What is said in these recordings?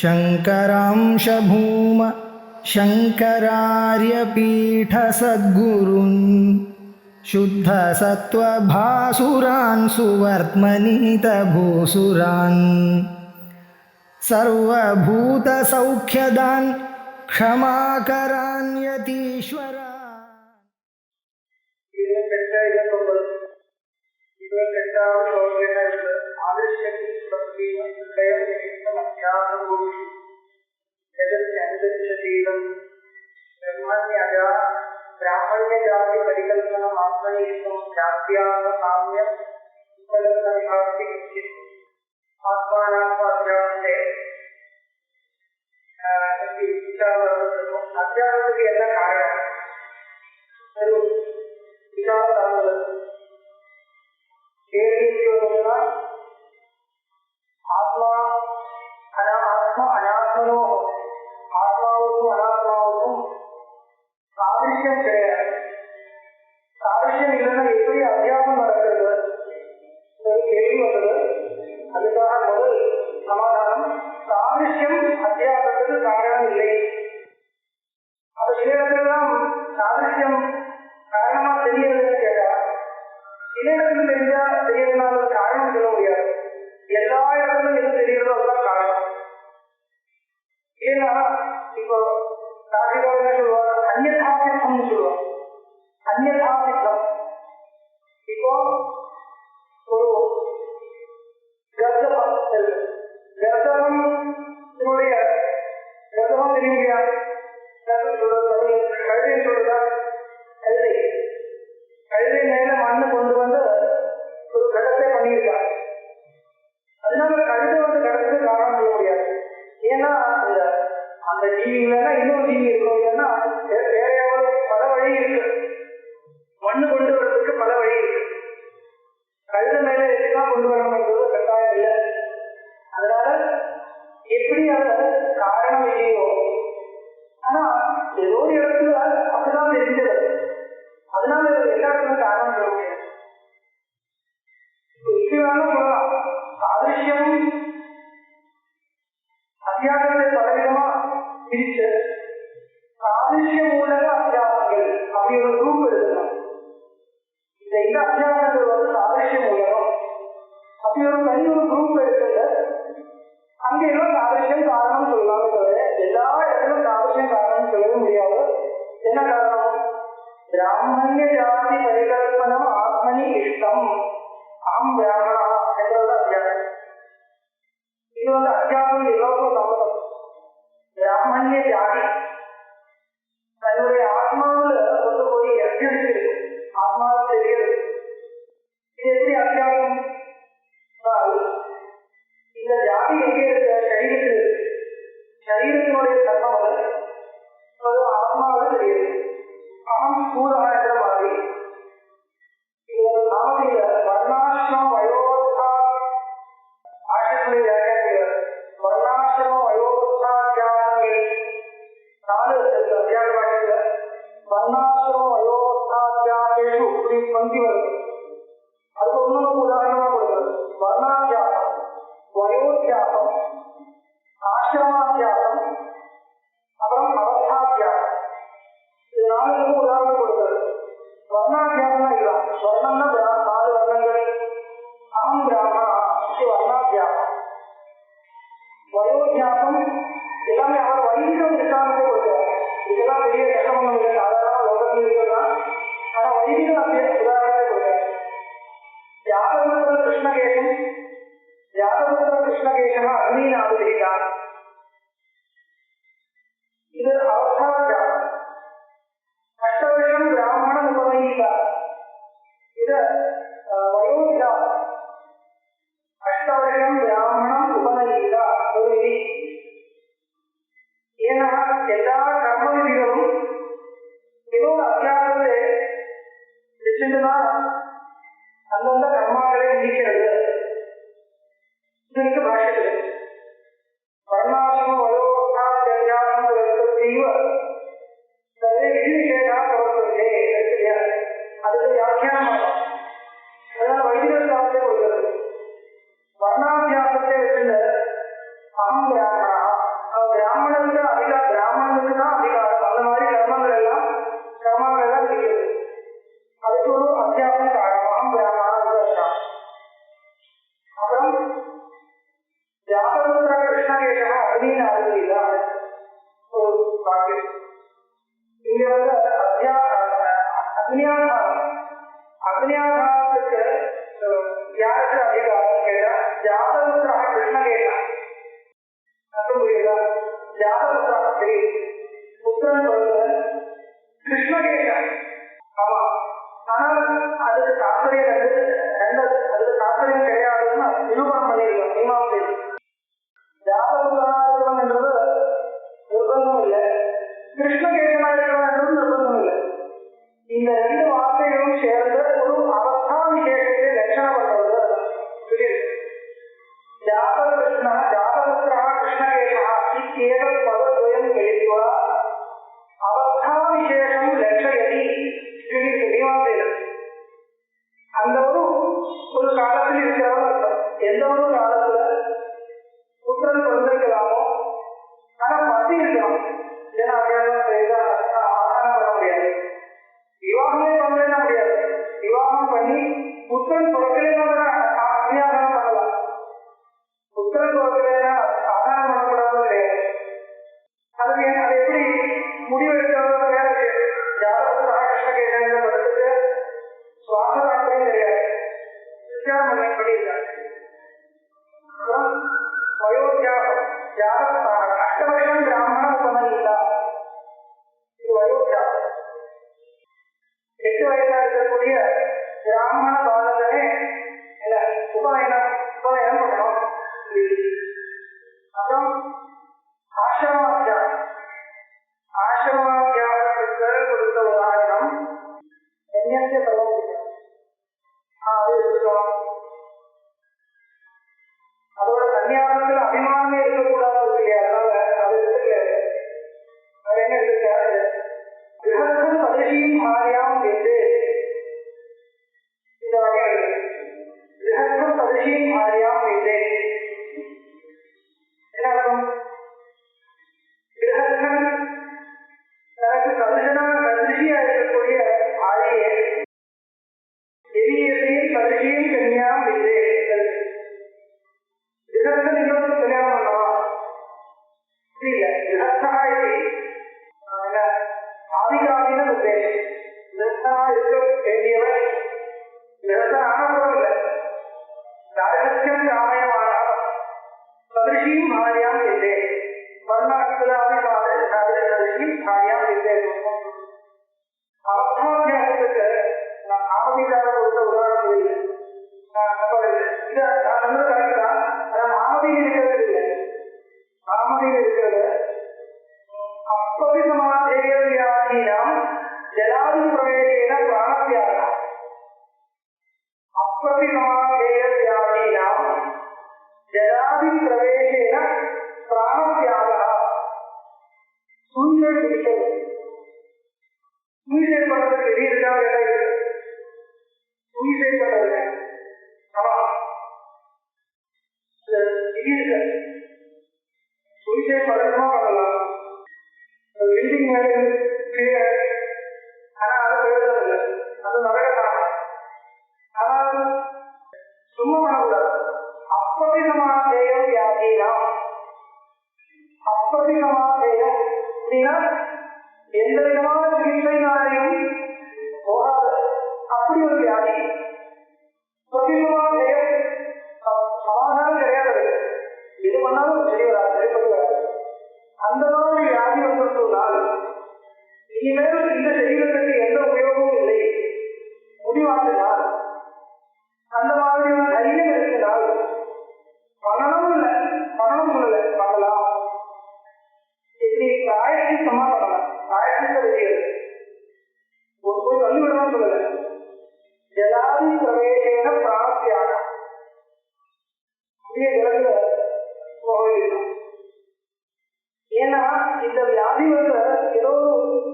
शङ्करांश भूम शङ्करार्यपीठसद्गुरून् शुद्धसत्त्वभासुरान् सुवर्त्मनीतभूसुरान् सर्वभूतसौख्यदान् क्षमाकरान् यतीश्वरान्. ब्राह्मण्य जाति परिकल्पना आत्मनिष्ठम जात्याग काम्य उपलब्ध विभागति आत्मानात्म अध्यात्मे अध्यात्मಕ್ಕೆ ಎಲ್ಲ ಕಾರಣ ಅದು ವಿಚಾರವಾಗುವುದು ಏನಿದೆಯೋಲ್ಲ ಆತ್ಮ ಅನಾತ್ಮನೋ ஆத்மாவுக்கும் அனாத்மாவுக்கும் சாதிஷ்யம் கிடையாது. சாதிஷ்யம் இல்லைன்னா எப்படி அத்தியாசம் நடக்கிறது ஒரு கேள்வி வந்தது. அதுக்காக முதல் சமாதானம், சாதிஷ்யம் அத்தியாசத்துக்கு காரணம் இல்லை. அது சில இடத்துலாம் சாதிஷ்யம் காரணமா தெரியறதுன்னு கேட்டா சில இடத்துல தெரிஞ்சா தெரியறதுனால காரணம் சொல்ல முடியாது. எல்லா இடத்துலும் எது தெரியறதோ அதுதான் காரணம். ஏன்னா இப்போ காசிகாரங்க சொல்லுவாங்க அந்நியதாசித்தம்னு சொல்லுவாங்க. அந்நியதாசித்தம் இப்போ ஒரு கர்ப்பம் தெரியுங்க. கழுதை சொல்றதா கழுதை மேல மண்ணு கொண்டு வந்து ஒரு கடத்தை பண்ணியிருக்காங்க. அதனால கழுதை வந்து கடத்துக்கு காரணம் சொல்ல முடியாது. ஏன்னா அந்த ஜீவிங்களா இன்னொரு ஜீவி இருக்கும். ஏன்னா வேற பல வழி இருக்கு, மண்ணு கொண்டு வர்றதுக்கு பல வழி இருக்கு. கழுத மேல எதுதான் கொண்டு வரணும்ன்றது கட்டாயம் இல்லை. அதனால எப்படி அது காரணம் இல்லையோ, ஆனா ஏதோ ஒரு இடத்துல அப்படிதான் தெரிஞ்சது. அதனால எல்லா இடத்துக்கும் காரணம் சொல்ல முடியாது. இப்படி வேணும் சொல்லலாம். சாதிஷ்யம் அத்தியாசத்தை பலவிதமா பிரிச்சு சாதிஷ்ய மூலக அத்தியாசங்கள் அப்படி ஒரு குரூப் எடுக்கலாம். இந்த அத்தியாசங்கள் வந்து சாதிஷ்ய மூலகம் அப்படி ஒரு தனி ஒரு குரூப் எடுத்துட்டு அங்கேயும் சாதிஷ்யம் காரணம் சொல்லலாமே தவிர எல்லா இடத்துலும் சாதிஷ்யம் காரணம் சொல்லவே முடியாது. என்ன காரணம்? பிராமணிய ஜாதி பரிகல்பனம் ஆத்மனி இஷ்டம் ஆம் பிராமணா என்றது அத்தியாசம். இது வந்து அத்தியாசம் எல்லோருக்கும் சம்மதம். பிராமணிய ஜாதி தன்னுடைய ஆத்மாவில் கொண்டு போய் அத்தியாசிக்கிறது, ஆத்மாவில் தெரிகிறது. இது எப்படி அத்தியாசம்? இந்த ஜாதி எங்கே இருக்க? சரீரத்தில். சரீரத்தினுடைய தர்மம் அது ஆத்மாவில் தெரியுது. அகம் ஸ்தூலமா என்ற மாதிரி இது ஒரு நாமதியில வர்ணாசிரம வயோதா ஆசிரியர்களுடைய வியாக்கியானங்கள் வர்ணாசிரம வயோதாத்தியாசங்கள் 4 அத்தியாய பாஷையில வர்ணாசிரம வயோதாத்தியாசேஷு இப்படி பந்தி வருது. அது ஒன்னொரு உதாரணமா கொடுக்கிறது. வர்ணாத்தியாசம், வயோத்தியாசம், ஆசிரமாத்தியாசம், அப்புறம் அவஸ்தாத்தியாசம். இது 4 உதாரணம் கொடுக்கிறது. வர்ணாத்தியாசம்னா இதுதான். வர்ணம்னா 4 வர்ணங்கள். அகம் பிராமணா இது வர்ணாத்தியாசம். வயோத்தியாசம் எல்லாமே அவர் வைதிக சித்தாந்தத்தை கொடுக்கிறார். இதெல்லாம் பெரிய கஷ்டமொன்றும் இல்லை, சாதாரண லோகத்தில் இருக்கிறதுதான். ஆனா வைதிக உதாரணத்தை கொடுக்கிறார். யாதவபுத்திர கிருஷ்ணகேசன் அக்னிநாதுதான். இது அவஸ்தாத்தியாசம். அஷ்டவர்ஷம் பிராமணம் உபநயிதா. இது வயோத்தியாசம். அஷ்டவர்ஷம் பிராமணம் உபநயிதா ஒரு விதி. ஏன்னா எல்லா கர்ம விதிகளும் ஏதோ அத்தியாசத்தை வச்சுட்டுதான் அந்தந்த கர்மாக்களை நீக்கிறது. இதுக்கு பாஷத்தில் வர்ணாசிரம வயோத்தியாசம் அதுக்கு வியாக்கியானம். அதனால வைதிக சாஸ்திரத்தை கொடுக்கிறது. வர்ணாத்தியாசத்தை வச்சுட்டு அகம் பிராமணா புரியுதா? ஜாதகத்தா சரி புத்திரன் பிறந்த கிருஷ்ணகேசன். ஆமா, ஆனால் அதுக்கு தாற்பயம் அதுக்கு தாற்பயம் கிடையாதுன்னு நிரூபணம் பண்ணியிருக்கோம் மீமாசை. ஜாதகத்தா இருக்கணும் என்றது நிர்பந்தம் இல்லை, கிருஷ்ணகேசனா இருக்கணும் என்றது நிர்பந்தம் இல்லை. இந்த ரெண்டு வார்த்தைகளும் சேர்ந்து ஒரு அவஸ்தா விசேஷத்தை லட்சணம் பண்றது புரியுது. ஜாதக கிருஷ்ணா ஜாதகத்ரா கிருஷ்ணகேசா இத்தேவல் பதத்வயம் மிலித்வா அவஸ்தா விசேஷம் லட்சயதி புரியுது மீமாசையில். அந்த ஒரு காலத்தில் இருக்கிறவங்க எந்த ஒரு காலத்துல புத்திரன் பிறந்திருக்கலாமோ, ஆனா பசி இருக்கலாம். ஏன்னா ஆதாரம் பண்ண முடியாது, விவாகமே பண்ணலன்னா முடியாது. விவாகம் பண்ணி புத்திரன் பிறக்கலைன்னா அநியாதாரம் பண்ணலாம். புத்திரன் பிறக்கலைன்னா ஆதாரம் பண்ணக்கூடாது கிடையாது. அதுக்கு அது எப்படி முடிவெடுக்கிறது வேற விஷயம். ஜாதகத்தா கிருஷ்ணகேசன் படத்துக்கு சுவாசம் தெரியாது, வித்தியாசம் பண்ணியிருக்காங்க. வயோத்தியாகம் அஷ்டவர்ஷம் பிராமண உபநயிதா, இது வயோத்தியாகம். 8 வயதா இருக்கக்கூடிய பிராமண பாலகனே உபநயனம் பண்ணணும். அப்புறம் ஆசிரமாத்தியாகத்துக்கு கொடுத்த உதாரணம் கன்னியாசிய பருவம். அது எடுத்துக்கலாம். அதோட கன்னியாசத்துல அபிமானமே இருக்கக்கூடாது இல்லையா, அதனால அது எடுத்துக்கல. அது என்ன எடுத்துக்காரு, கிரகஸ்தம் சதேசியும் மாரியாம் என்று இந்த வகையில் கிரகஸ்தம் சதேசியும் மாரியாம் என்று என்ன அர்த்தம்? கிரகஸ்தன் தனக்கு சதசியா இருக்கக்கூடிய ஆரியை எதிரியத்தையும் சதசியும் கன்னியாம் என்று கிரகஸ்தன் இன்னொரு கல்யாணம் பண்ணவா புரியல. கிரகஸ்தா ஆதிகாலின உத்தேசம். கிரகஸ்தனா இருக்க வேண்டியவன் கிரகஸ்தன் ஆனவரும் இல்லை, ராஜலட்சம் ராமயமான சதசியும் ஆரியாம் என்று வர்ணாதிகாரியும் ஆரியாம் என்று. அவஸ்தாத்தியாசத்துக்கு நான் நாமதிகார கொடுத்த உதாரணம் இல்லை, நான் சொன்னது கரெக்ட் தான். நாமதியில் இருக்கிறது இல்லை, நாமதியில் இருக்கிறது அப்பிரதிசமாதேயாதீனாம் ஜலாதி பிரவேசேன பிராணத்யாகம். அப்பிரதிசமாதேயாதீனாம் ஜலாதி பிரவேசேன பிராணத்யாகம். சூழ்நிலை பிடிக்கிறது, சூழ்நிலை பண்றதுக்கு வெளியே இருக்காங்க, சூழ்நிலை பண்றது ஆமா சூழ்நிலை பழக்கமா பண்ணலாம். பில்டிங் மேலே ஆனா அது பிரயோஜனம் இல்லை, அது நடக்கத்தான். ஆனால் சும்மா பண்ணக்கூடாது. அப்பதிசமாதேயம் வியாதினா, அப்பதிசமாதேயம் அப்படின்னா எந்த விதமான சிகிச்சைனாலையும் போகாது அப்படி ஒரு வியாதி. பதிசமாதேயம் சமாதானம் கிடையாது, எது பண்ணாலும் சரி வராது, சரிப்பட்டு வராது. அந்த மாதிரி வியாதி வந்திருந்தால் இனிமேல் இந்த சரீரத்துக்கு எந்த உபயோகமும் இல்லை முடிவாற்றினால், அந்த மாதிரியான தைரியம் இருக்கிறால் பண்ணணும் இல்லை, பண்ணணும் சொல்லலை, பண்ணலாம். இப்படி பிராயசித்தமா பண்ணலாம். பிராயசித்த விஷயம் போய் தள்ளி விடணும்னு சொல்லலை. ஜலாதி பிரவேசேன பிராப்தியாகம் அப்படியே விலங்குல போக வேண்டியது. ஏன்னா இந்த வியாதி வந்து ஏதோ ஒரு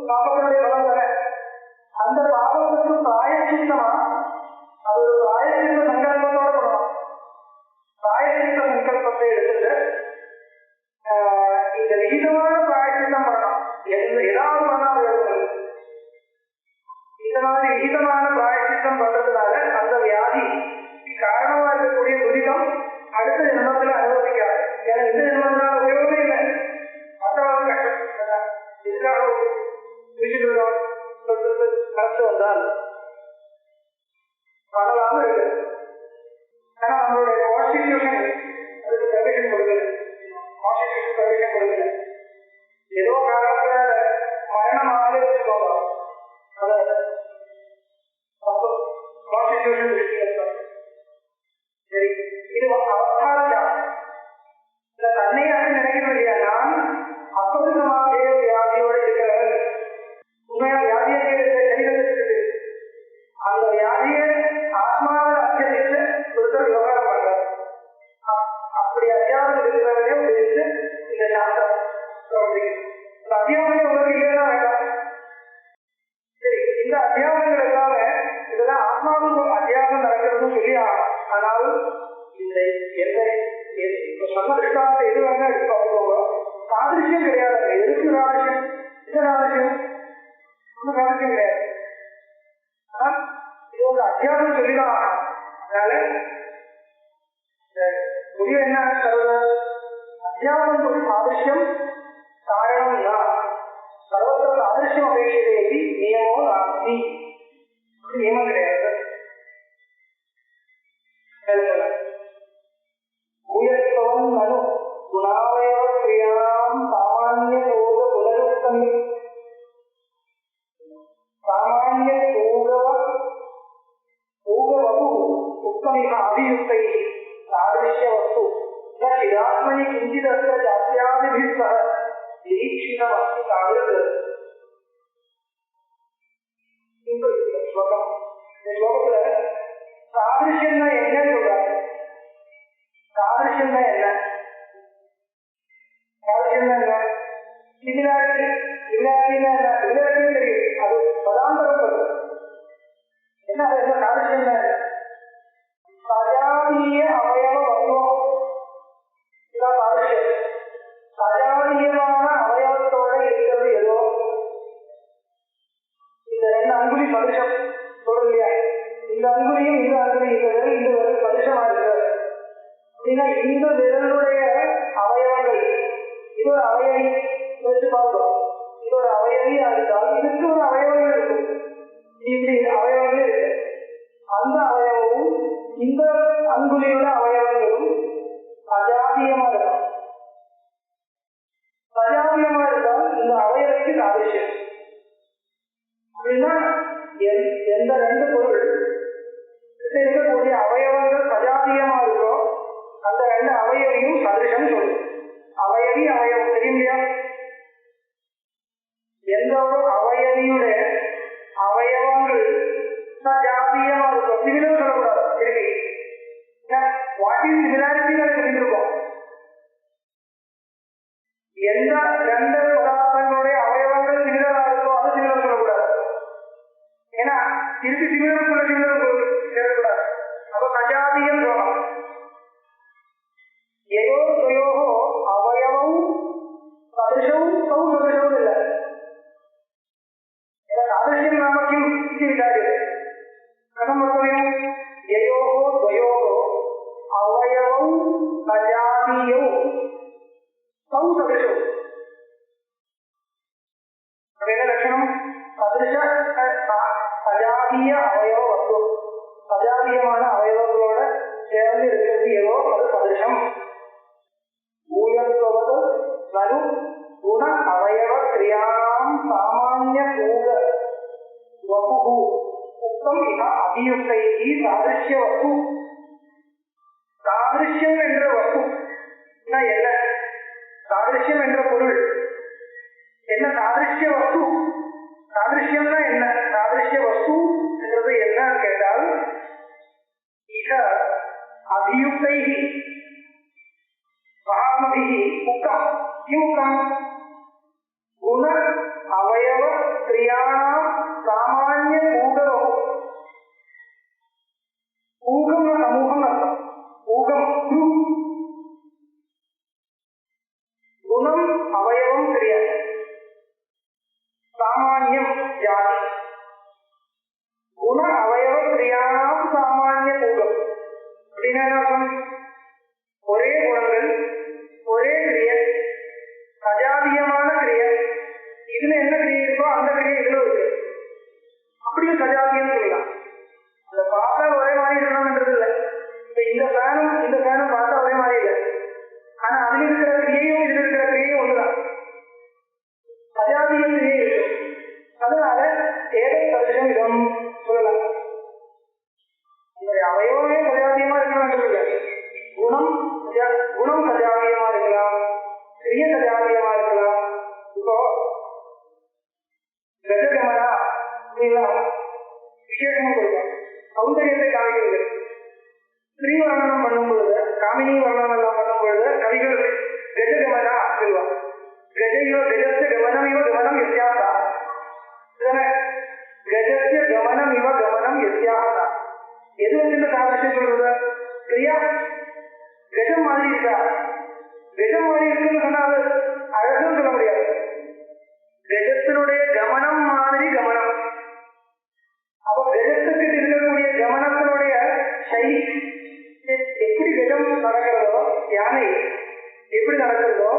பாபத்தினுடைய பலம் தானே. அந்த பாபத்துக்கு பிராயசித்தமா அது ஒரு பிராயசித்த சங்கல்பத்தோட பண்ணணும். பிராயசித்த சங்கல்பத்தை எடுத்துட்டு இந்த விகிதமான பிராயசித்தம் பண்ணணும். ஏதாவது பண்ணா இந்த மாதிரி விகிதமான பிராயசித்தம் பண்றதுனால அந்த வியாதி காரணமா இருக்கக்கூடிய துரிதம் அடுத்த ஜென்மத்துல அனுபவிக்காது. ஏன்னா இந்த ஜென்மத்தினால உபயோகமே இல்லை, மற்றவங்க கஷ்டம் இதுக்காக கஷ்டம் வந்தால் பண்ணலாம இருக்கு. ஆனா நம்மளுடைய கான்ஸ்டிடியூஷன் அதுக்கு பெர்மிஷன் கொடுக்குது. கான்ஸ்டிடியூஷன் பர்மிஷன் கொடுக்கல. ஏதோ காரணத்துல மரணம் ஆகவே வச்சுக்கோங்க, அதை கான்ஸ்டிடியூஷன் விஷயம். சரி, இது அவஸ்தான இந்த தன்னையாக நினைக்கிறது இல்லையா, நான் அப்பவிதமாக வியாதியோடு இருக்கிறவன். உண்மையா வியாதியை சரீரத்துக்கு அந்த வியாதியை ஆத்மாவை அத்தியசித்து ஒருத்தர் விவகாரம் பண்றார். அப்படி அத்தியாவம் இருக்கிறவரே உபயோகித்து இந்த சாஸ்திரம் பிரவர்த்திக்கிறது. இந்த அத்தியாவமே உங்களுக்கு இல்லைன்னா வேண்டாம். சரி, இந்த அத்தியாவங்கள் எல்லாமே இதெல்லாம் ஆத்மாவுக்கு அத்தியாவம் நடக்கிறதுன்னு சொல்லி ஆகலாம். ஆனால் இந்த எந்த சொன்ன திருஷ்டாந்த எது வேணா எடுத்து பார்த்துக்கோங்க, சாதிருஷ்யம் கிடையாது. எதுக்கு ராஜ்யம், இந்த ராஜ்யம் ஒன்றும் ராஜ்யம் கிடையாது. இது ஒரு அத்தியாவம் சொல்லிதான் ஆகலாம். அதனால முடிவு என்ன சொல்றது, அத்தியாவம் ஒரு சாதிருஷ்யம் காரணம் தான். சர்வத்திர சாதிருஷ்யம் அபேட்சதேவி நியமோ நாஸ்தி, நியமம் கிடையாது. உயர்த்தவன் மனு குணாவயவ கிரியாம் சாமானிய போக புனருத்தமி சாமானிய பூகவகு உத்தமிக அபியுக்தை சாதிருஷ்ய வஸ்து சிராத்மனி கிஞ்சிதஸ்ய ஜாத்யாதிபிः சஹ நிரீக்ஷிதமஸ்தி காவியத். இந்த ஸ்லோகம், இந்த ஸ்லோகத்துல சாதிருஷ்யம்னா என்னன்னு சொல்றாங்க. சாதிருஷ்யம்னா என்ன? சாதிருஷ்யம்னா என்ன? சிமிலாரிட்டி. சிமிலாரிட்டினா என்ன? சிமிலாரிட்டி தெரியும், அது பதாந்தரம் சொல்றது. என்ன அது? என்ன சாதிருஷ்யம்னா என்ன? சஜாதீய அவயவ வத்துவம், இதான் சாதிருஷ்யம். சஜாதீயமான அவயவத்தோட இருக்கிறது ஏதோ. இந்த ரெண்டு அங்குலி சதுஷம் சொல்றது இல்லையா, இந்த அங்குலியும் இந்த அங்குலி, இந்த விரல் இந்த விரல் சதுஷமா இருக்கு அப்படின்னா இந்த விரலுடைய அவயவங்கள், இது ஒரு அவயவி வச்சு பார்த்தோம். இது ஒரு அவயவியா இருந்தால் இதுக்கு ஒரு அவயவங்கள் இருக்கும். இப்படி அவயவங்கள் இருக்கு. அந்த அவயவமும் இந்த அங்குலியோட அவயவங்களும் அஜாதியமா இருக்கும். சஜாதியமா இருந்தால் இந்த அவயவிக்கு சாதிருஷ்யம். அப்படின்னா எந்த ரெண்டு பொருள் இருக்கக்கூடிய அவயவங்கள் சஜாதியமா இருக்கோ அந்த ரெண்டு அவயவியும் சதிருஷம் சொல்லும். அவயவி அவயவம் தெரியும் இல்லையா? எந்த ஒரு அவயவியுடைய அவயவங்கள் சஜாதியமா இருக்கும். சிமிலர் சொல்லக்கூடாது. இருக்கு வாட் இஸ் சிமிலாரிட்டி சொல்லியிருக்கோம். எந்த ரெண்டு பதார்த்தங்களுடைய அவயவங்கள் சிமிலரா இருக்கோ அது சிமிலர் சொல்லக்கூடாது. ஏன்னா திருப்பி சிமிலர் சொல்ல சிமிலர் சேரக்கூடாது. அப்ப சஜாதியம் சொல்லலாம். ஏதோ துயோகோ அவயவம் சதிருஷம் சௌ சதிருஷம் இல்லை. சாதிருஷ்யம் நாமக்கியம் விசாரியது கதம் வர்த்தவியம். யயோகோ துயோகோ அவயவம் சஜாதீயௌ சௌ சதிருஷம். என்ன லட்சணம்? சதிருஷ சஜாதீய அவயவ வஸ்து, சஜாதீயமான அவயவங்களோட சேர்ந்து இருக்கிறது ஏதோ அது சதிருஷம். ஊயத்துவது நனு குண அவயவ கிரியாம் சாமானிய பூக வபு உத்தம் இக அபியுக்தைஹி சாதிருஷ்ய வஸ்து. சாதிருஷ்யம் என்ற வஸ்து என்ன? சாதிருஷ்யம் என்ற பொருள் என்ன? சாதிருஷ்ய வஸ்து. சாதிருஷ்யம்னா என்ன? சாதிருஷ்ய வஸ்து என்றது என்னன்னு கேட்டால் இக அபியுக்தைஹி மகாத்மபிஹி உக்தம். கிமுக்தம்? குண அவயவ கிரியாணாம் சாமானிய பூகவம். பூகம் சமூகம் அர்த்தம். பூகம் குணம் அவயவம் கிரியா, சாமானியம் ஜாதி. குண அவயவ கிரியாணாம் சாமானிய பூகம் அப்படின்னா என்ன அர்த்தம்? ஒரே குணங்கள், ஒரே கிரியை, சஜாதியமான கிரியை. இதுல என்ன கிரியை இருக்கோ அந்த கிரியை இதுல இருக்கு. அப்படியும் சஜாதியம் சொல்லலாம். அந்த பார்த்தா ஒரே மாதிரி இருக்கணும்ன்றது இல்லை. இப்ப இந்த ஃபேனும் பார்த்தா ஒரே மாதிரி இல்லை. ஆனா அதுல இருக்கிற கிரியையும் இதுல இருக்கிற காரியமா இருக்கலாம். இப்போ கஜகமனா அப்படிலாம் விசேஷமும் கொடுக்கும், சௌந்தரியத்தை காமிக்கிறது. ஸ்ரீ வர்ணனம் பண்ணும் பொழுது, காமினி வர்ணனம் எல்லாம் பண்ணும் பொழுது கவிகள் கஜகமனா சொல்லுவாங்க. கஜையோ கஜஸ்ய கமனம் இவ கமனம் எத்தியாசா, கஜஸ்ய கமனம் இவ கமனம் எத்தியாசா. எது வச்சுட்டு சாதனை சொல்றது? பிரியா கஜம் மாதிரி இருக்கா, கஜம் மாதிரி இருக்குன்னு சொன்னாது அழகுன்னு சொல்ல முடியாது. கஜத்தினுடைய கமனம் மாதிரி கமனம். அப்போ கஜத்துக்கு இருக்கக்கூடிய கமனத்தினுடைய சைலி எப்படி கஜம் நடக்கிறதோ, யானை எப்படி நடக்கிறதோ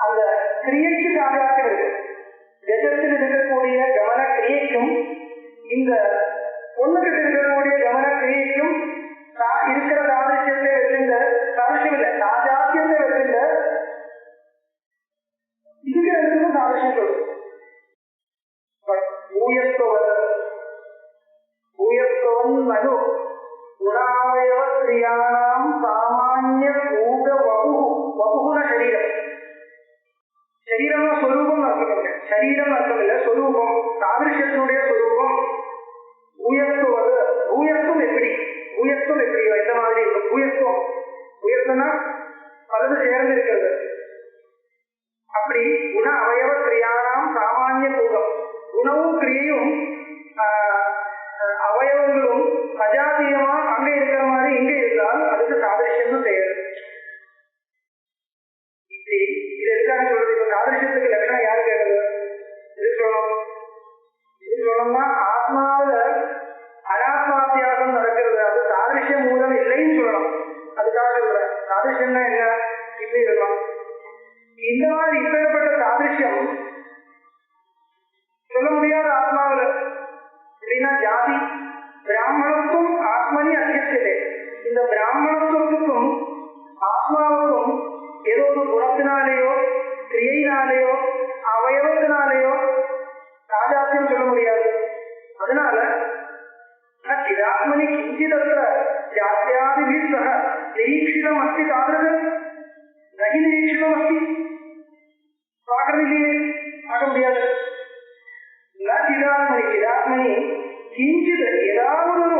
அந்த கிரியைக்கு சாதாரணம் இருக்கு. கஜத்தில் இருக்கக்கூடிய கவன கிரியைக்கும் இந்த பொண்ணுகிட்ட இருக்கக்கூடிய கவன கிரியைக்கும் இருக்கிற சாதிஷ்யத்தை வச்சிருந்த சாதிஷ்யம் இல்லை, சாஜாத்தியத்தை வச்சிருந்த இங்க இருக்கிற சாதிஷ்யம் சொல்லுது. பூயஸ்தவன் மனு குணாவயவ கிரியாணாம் சாமானிய பூத வபுகுண சரீரம். சரீரம்னா சொரூபம் அர்த்தம் இல்லை, சரீரம் அர்த்தம் இல்லை, சொரூபம், சாதிருஷ்யத்தினுடைய சொரூபம். பூயஸ்துவது, பூயஸ்தும் எப்படி, பூயஸ்தும் எப்படி இந்த மாதிரி இருக்கும். பூயஸ்துவம், பூயஸ்துனா பலது சேர்ந்து இருக்கிறது. அப்படி குண அவயவ கிரியானாம் சாமானிய பூதம், குணமும் கிரியையும் அவயவங்களும் சஜாத்தியமா அங்கே இருக்கிற மாதிரி இங்கே இருந்தால் அதுக்கு சாதிருஷ்யம் பெயர். இப்படி இது எதுக்காக சொல்றது? இப்ப சாதிருஷ்யத்துக்கு லட்சணம் யாரு கேட்டது? இது சொல்லணும், இது சொல்லணும்னா ஆத்மாவில அனாத்மாத்தியாசம் நடக்கிறது, அது சாதிருஷ்ய மூலம் இல்லைன்னு சொல்லணும். அதுக்காக சொல்ற சாதிருஷ்யம்னா என்ன, இப்படி இருக்கலாம். இந்த மாதிரி இப்பேற்பட்ட சாதிருஷ்யம் சொல்ல முடியாத ஆத்மாவில அப்படின்னா ஜாதி பிராமணத்துவம் ஆத்மனி அத்தியஸ்தே. இந்த பிராமணத்துவத்துக்கும் ஆத்மாவுக்கும் ஏதோ ஒரு குணத்தினாலேயோ கிரியையினாலேயோ அவயவத்தினாலேயோ சாஜாத்தியம் சொல்ல முடியாது. அதனால சிதாத்மனி கிஞ்சிதற்ற ஜாத்தியாதிபி சக நிரீட்சிதம் அஸ்தி தாதகம் நகி நிரீட்சிதம் அஸ்தி. பார்க்கறது இல்லையே, பார்க்க முடியாது. சிதாத்மனி சிதாத்மனி கிஞ்சித ஏதாவது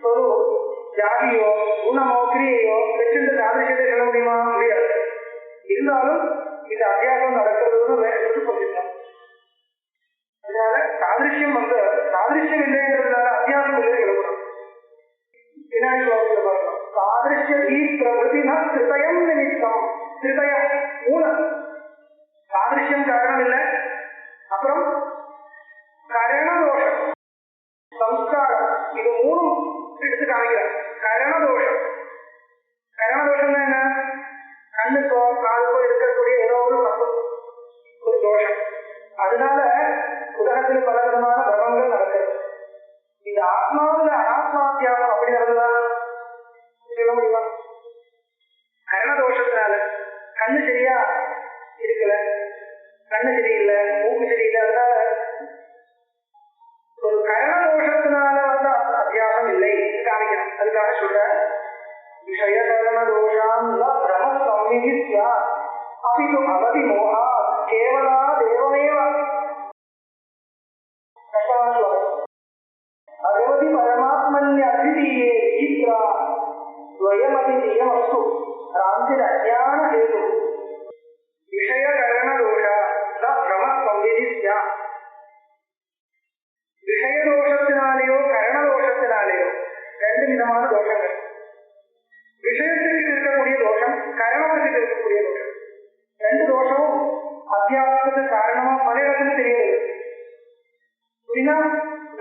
ஒரு ஜாதியோ குணமோ கிரியையோ வச்சிருந்த சாதிருஷ்யத்தை சொல்ல முடியுமா? முடியாது. இருந்தாலும் இது அத்தியாசம் நடக்கிறதுன்னு வேறு சொல்லிட்டோம். அதனால சாதிருஷ்யம் சாதிருஷ்யம் இல்லைன்றதுனால அத்தியாசம் இல்லை சொல்லக்கூடாது. பின்னாடி சொல்ல பார்க்கலாம். சாதிருஷ்ய தீ பிரபுதினா திருதயம் நிமித்தம், திருதயம் மூலம் சாதிருஷ்யம் காரணம் இல்லை. அப்புறம் கரணதோஷம் சம்ஸ்காரம், இது மூணும் எடுத்து காமிக்கிறார். கரணதோஷம், கரணதோஷம் என்ன? கண்ணுக்கோ காதுக்கோ இருக்கக்கூடிய ஏதோ ஒரு சத்தம், ஒரு தோஷம். அதனால உலகத்தில் பல விதமான பிரமங்கள் நடக்கிறது. இந்த ஆத்மாவில் அனாத்மாத்தியாசம் அப்படி நடந்ததா சொல்ல முடியுமா? கரணதோஷத்தினால கண்ணு சரியா இருக்கல, கண்ணு சரியில்லை, மூக்கு சரியில்லை, அதனால ஒரு கரணதோஷத்தினால வந்து அத்தியாசம் இல்லை காமிக்கணும். அதுக்காக சொல்ற விஷயகரண தோஷான் பிரம சம்விதித்யா அபிது அவதி மோகா கேவலா தேவமேவ. அகவதி பரமாத்மன்ய அத்விதீயே விசித்ரா துவயமதி நியமஸ்து ராந்திர அஜ்ஞான ஹேது. விஷயகரண தோஷா பிரம சம்விதித்யா. விஷயதோஷத்தினாலேயோ கரணதோஷத்தினாலேயோ ரெண்டு விதமான தோஷங்கள். விஷயத்துக்கு இருக்கக்கூடிய தோஷம், கரணத்துக்கு இருக்கக்கூடிய தோஷம். ரெண்டு தோஷமும் அத்தியாசத்துக்கு காரணமா பல இடத்துல தெரியாது. அப்படின்னா